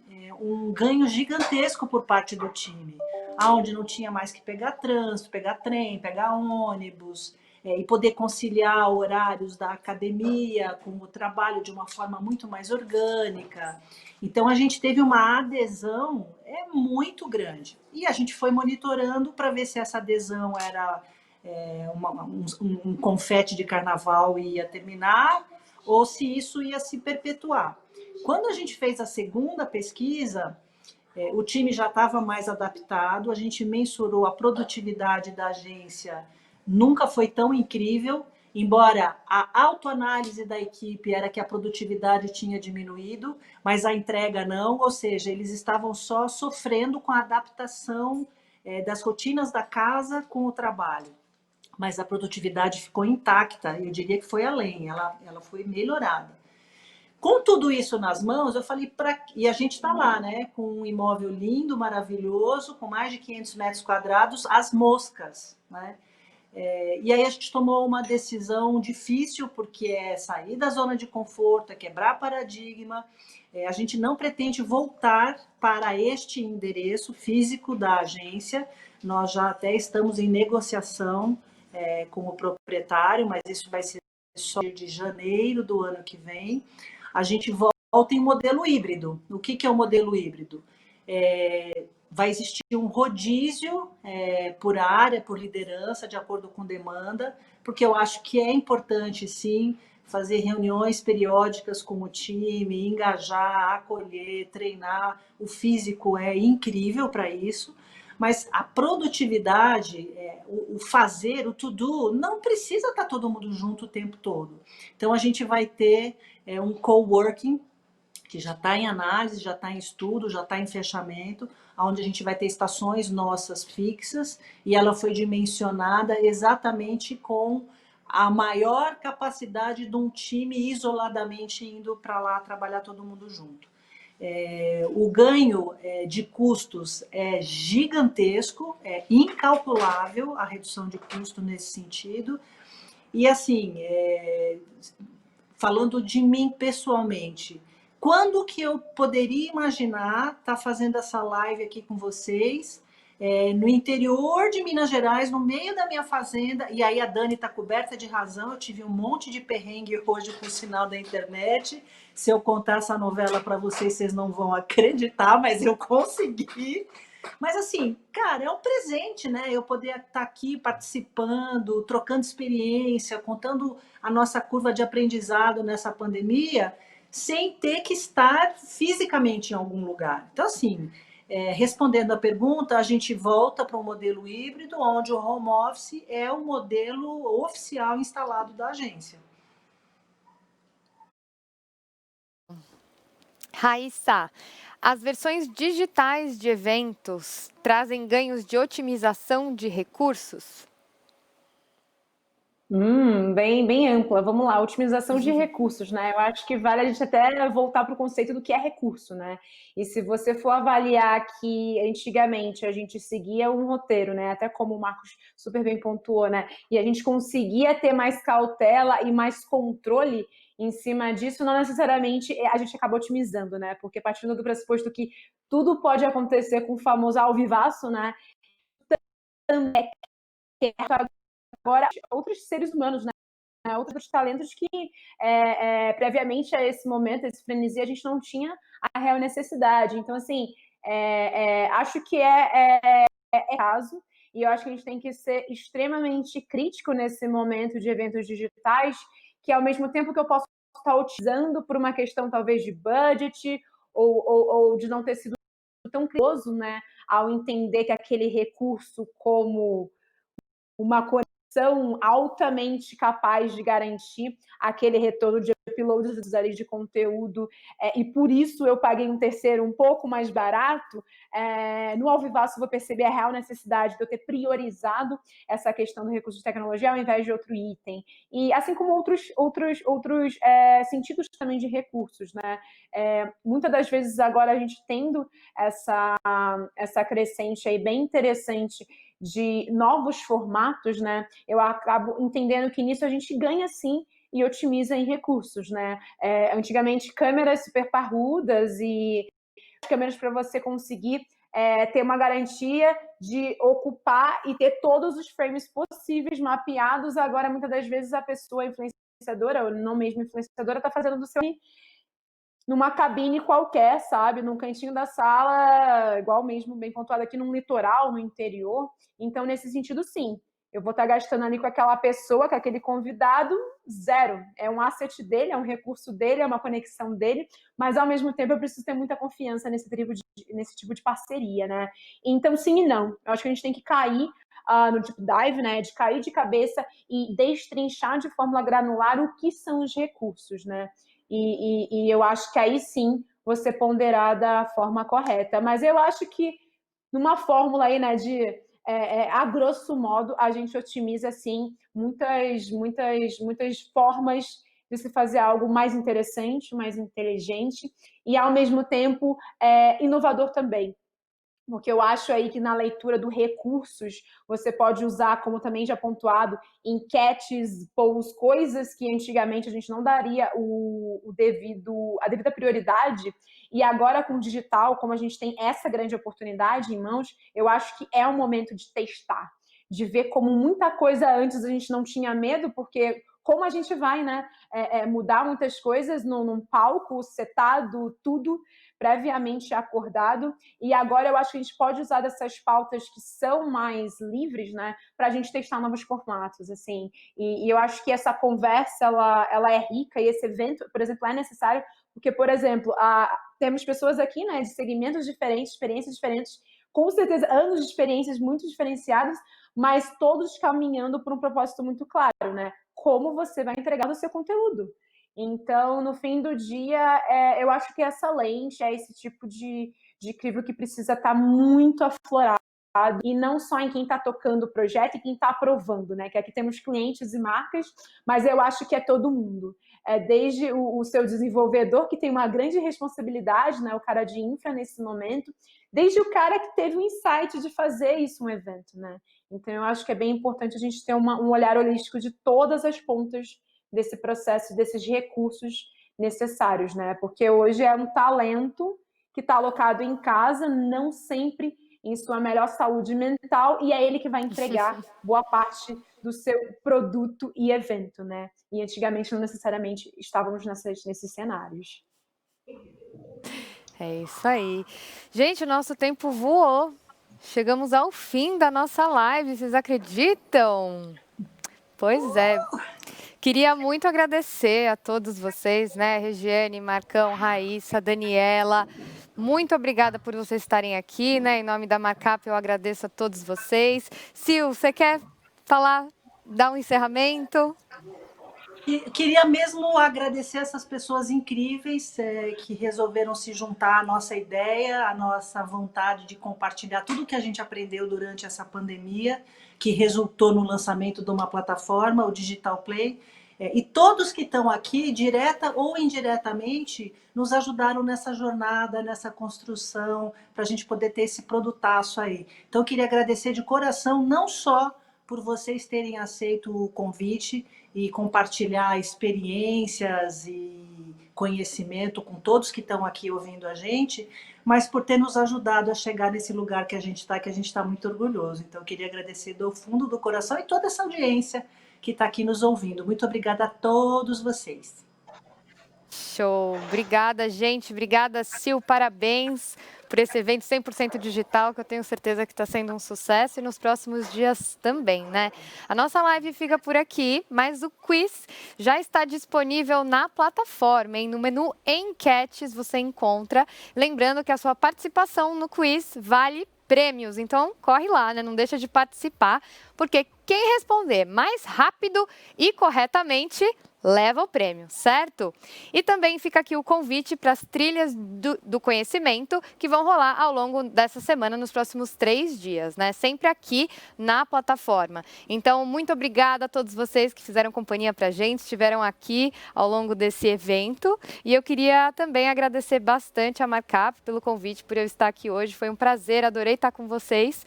um ganho gigantesco por parte do time, aonde não tinha mais que pegar trânsito, pegar trem, pegar ônibus, e poder conciliar horários da academia com o trabalho de uma forma muito mais orgânica. Então a gente teve uma adesão muito grande. E a gente foi monitorando para ver se essa adesão era um confete de carnaval e ia terminar, ou se isso ia se perpetuar. Quando a gente fez a segunda pesquisa, o time já estava mais adaptado, a gente mensurou a produtividade da agência, nunca foi tão incrível, embora a autoanálise da equipe era que a produtividade tinha diminuído, mas a entrega não, ou seja, eles estavam só sofrendo com a adaptação das rotinas da casa com o trabalho. Mas a produtividade ficou intacta, eu diria que foi além, ela foi melhorada. Com tudo isso nas mãos, eu falei, e a gente está lá, né, com um imóvel lindo, maravilhoso, com mais de 500 metros quadrados, as moscas, né? E aí a gente tomou uma decisão difícil, porque é sair da zona de conforto, é quebrar paradigma. A gente não pretende voltar para este endereço físico da agência, nós já até estamos em negociação com o proprietário, mas isso vai ser só de janeiro do ano que vem. A gente volta em modelo híbrido. O que é o modelo híbrido? Vai existir um rodízio por área, por liderança, de acordo com demanda, porque eu acho que é importante, sim, fazer reuniões periódicas com o time, engajar, acolher, treinar. O físico é incrível para isso, mas a produtividade, o fazer, o to-do, não precisa estar todo mundo junto o tempo todo. Então, a gente vai ter um coworking, que já está em análise, já está em estudo, já está em fechamento, onde a gente vai ter estações nossas fixas, e ela foi dimensionada exatamente com a maior capacidade de um time isoladamente indo para lá trabalhar todo mundo junto. O ganho de custos é gigantesco, é incalculável a redução de custo nesse sentido. E assim, falando de mim pessoalmente, quando que eu poderia imaginar estar fazendo essa live aqui com vocês, no interior de Minas Gerais, no meio da minha fazenda, e aí a Dani está coberta de razão, eu tive um monte de perrengue hoje com o sinal da internet. Se eu contar essa novela para vocês, vocês não vão acreditar, mas eu consegui. Mas assim, cara, é um presente, né? Eu poder estar aqui participando, trocando experiência, contando a nossa curva de aprendizado nessa pandemia, sem ter que estar fisicamente em algum lugar. Então, assim, respondendo a pergunta, a gente volta para um modelo híbrido, onde o home office é o modelo oficial instalado da agência. Raíssa, as versões digitais de eventos trazem ganhos de otimização de recursos? Bem ampla. Vamos lá, otimização de recursos, né? Eu acho que vale a gente até voltar para o conceito do que é recurso, né? E se você for avaliar que antigamente a gente seguia um roteiro, né? Até como o Marcos super bem pontuou, né? E a gente conseguia ter mais cautela e mais controle em cima disso, não necessariamente a gente acaba otimizando, né? Porque partindo do pressuposto que tudo pode acontecer com o famoso ao vivaço, né? Também agora outros seres humanos, né? Outros talentos que previamente a esse momento, esse frenesi, a gente não tinha a real necessidade. Então, assim, acho que é caso, e eu acho que a gente tem que ser extremamente crítico nesse momento de eventos digitais, que ao mesmo tempo que eu posso estar utilizando por uma questão talvez de budget ou de não ter sido tão curioso, né, ao entender que aquele recurso como uma são altamente capazes de garantir aquele retorno de uploads ali de conteúdo, e por isso eu paguei um terceiro um pouco mais barato. No Ao Vivaço vou perceber a real necessidade de eu ter priorizado essa questão do recurso de tecnologia ao invés de outro item. E assim como outros sentidos também de recursos, né? Muitas das vezes agora a gente tendo essa crescente aí bem interessante de novos formatos, né? Eu acabo entendendo que nisso a gente ganha sim e otimiza em recursos, né? Antigamente câmeras super parrudas e câmeras para você conseguir ter uma garantia de ocupar e ter todos os frames possíveis mapeados. Agora, muitas das vezes, a pessoa influenciadora, ou não mesmo influenciadora, está fazendo do seu numa cabine qualquer, sabe? Num cantinho da sala, igual mesmo, bem pontuado aqui, num litoral, no interior. Então, nesse sentido, sim. Eu vou estar gastando ali com aquela pessoa, com aquele convidado, zero. É um asset dele, é um recurso dele, é uma conexão dele, mas, ao mesmo tempo, eu preciso ter muita confiança nesse tipo de parceria, né? Então, sim e não. Eu acho que a gente tem que cair no deep dive, né? De cair de cabeça e destrinchar de forma granular o que são os recursos, né? E eu acho que aí sim você ponderar da forma correta. Mas eu acho que numa fórmula aí, né, a grosso modo, a gente otimiza, assim, muitas formas de se fazer algo mais interessante, mais inteligente e, ao mesmo tempo, inovador também. Porque eu acho aí que na leitura do recursos você pode usar, como também já pontuado, enquetes, polls, coisas que antigamente a gente não daria a devida prioridade. E agora com o digital, como a gente tem essa grande oportunidade em mãos, eu acho que é o momento de testar, de ver como muita coisa antes a gente não tinha medo, porque como a gente vai, né, mudar muitas coisas num palco setado, tudo previamente acordado, e agora eu acho que a gente pode usar dessas pautas que são mais livres, né, para a gente testar novos formatos, assim, e eu acho que essa conversa, ela é rica, e esse evento, por exemplo, é necessário, porque, por exemplo, temos pessoas aqui, né, de segmentos diferentes, experiências diferentes, com certeza anos de experiências muito diferenciadas, mas todos caminhando por um propósito muito claro, né, como você vai entregar o seu conteúdo. Então, no fim do dia, eu acho que essa lente é esse tipo de crivo que precisa estar muito aflorado, e não só em quem está tocando o projeto e quem está aprovando, né? Que aqui temos clientes e marcas, mas eu acho que é todo mundo. Desde o seu desenvolvedor, que tem uma grande responsabilidade, né? O cara de infra nesse momento, desde o cara que teve o insight de fazer isso um evento, né? Então, eu acho que é bem importante a gente ter um olhar holístico de todas as pontas desse processo, desses recursos necessários, né? Porque hoje é um talento que está alocado em casa, não sempre em sua melhor saúde mental, e é ele que vai entregar boa parte do seu produto e evento, né? E antigamente não necessariamente estávamos nesses cenários. É isso aí. Gente, o nosso tempo voou. Chegamos ao fim da nossa live, vocês acreditam? Pois é. Queria muito agradecer a todos vocês, né? Regiane, Marcão, Raíssa, Daniela. Muito obrigada por vocês estarem aqui, né? Em nome da Markup, eu agradeço a todos vocês. Sil, você quer falar, dar um encerramento? Queria mesmo agradecer essas pessoas incríveis que resolveram se juntar à nossa ideia, à nossa vontade de compartilhar tudo que a gente aprendeu durante essa pandemia, que resultou no lançamento de uma plataforma, o Digital Play. E todos que estão aqui, direta ou indiretamente, nos ajudaram nessa jornada, nessa construção, para a gente poder ter esse produtaço aí. Então, eu queria agradecer de coração, não só por vocês terem aceito o convite e compartilhar experiências e conhecimento com todos que estão aqui ouvindo a gente, mas por ter nos ajudado a chegar nesse lugar que a gente está muito orgulhoso. Então, eu queria agradecer do fundo do coração e toda essa audiência que está aqui nos ouvindo. Muito obrigada a todos vocês. Show! Obrigada, gente. Obrigada, Sil. Parabéns por esse evento 100% digital, que eu tenho certeza que está sendo um sucesso, e nos próximos dias também, né? A nossa live fica por aqui, mas o quiz já está disponível na plataforma, hein? No menu Enquetes você encontra. Lembrando que a sua participação no quiz vale prêmios. Então, corre lá, né? Não deixa de participar, porque quem responder mais rápido e corretamente leva o prêmio, certo? E também fica aqui o convite para as trilhas do conhecimento que vão rolar ao longo dessa semana, nos próximos 3 dias, né? Sempre aqui na plataforma. Então, muito obrigada a todos vocês que fizeram companhia para a gente, estiveram aqui ao longo desse evento. E eu queria também agradecer bastante a Markup pelo convite, por eu estar aqui hoje. Foi um prazer, adorei estar com vocês.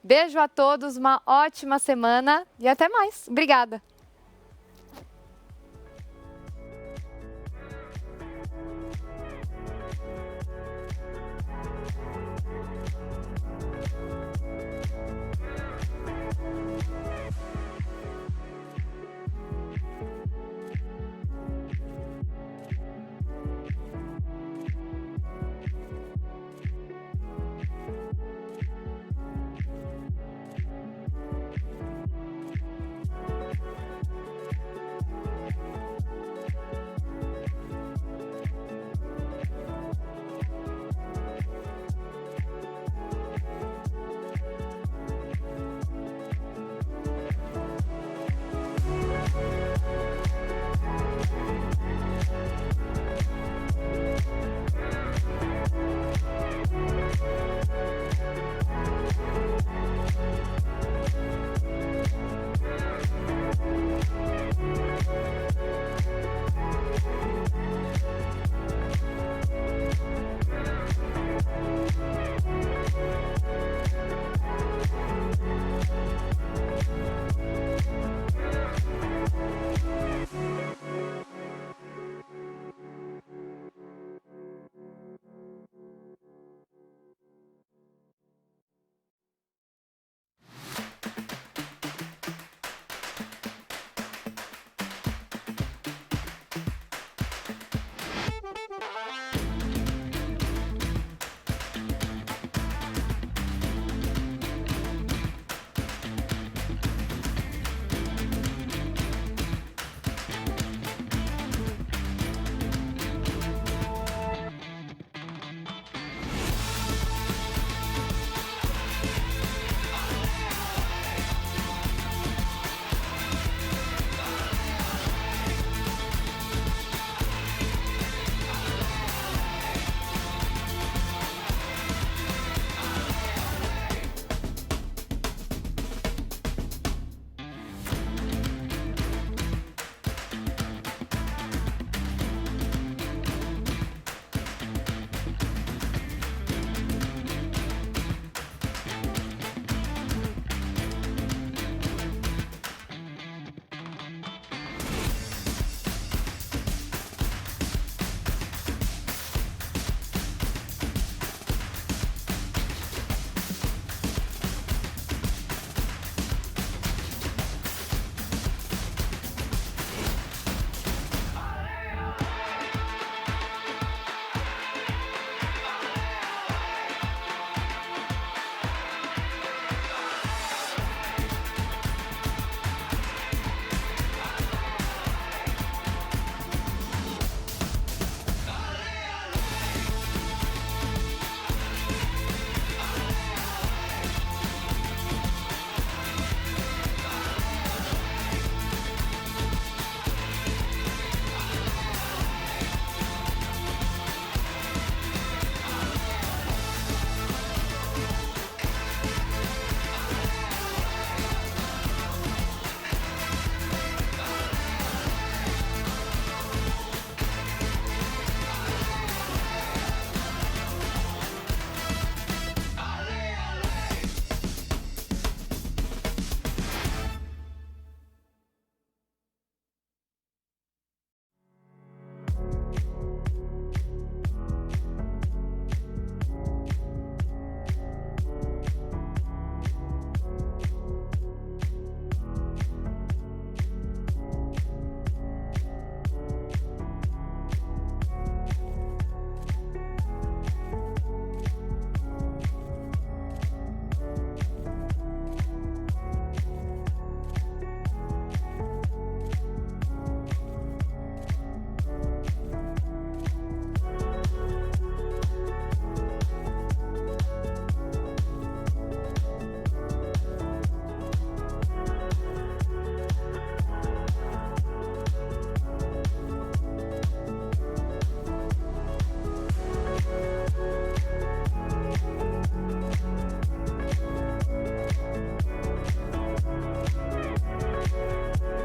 Beijo a todos, uma ótima semana e até mais. Obrigada!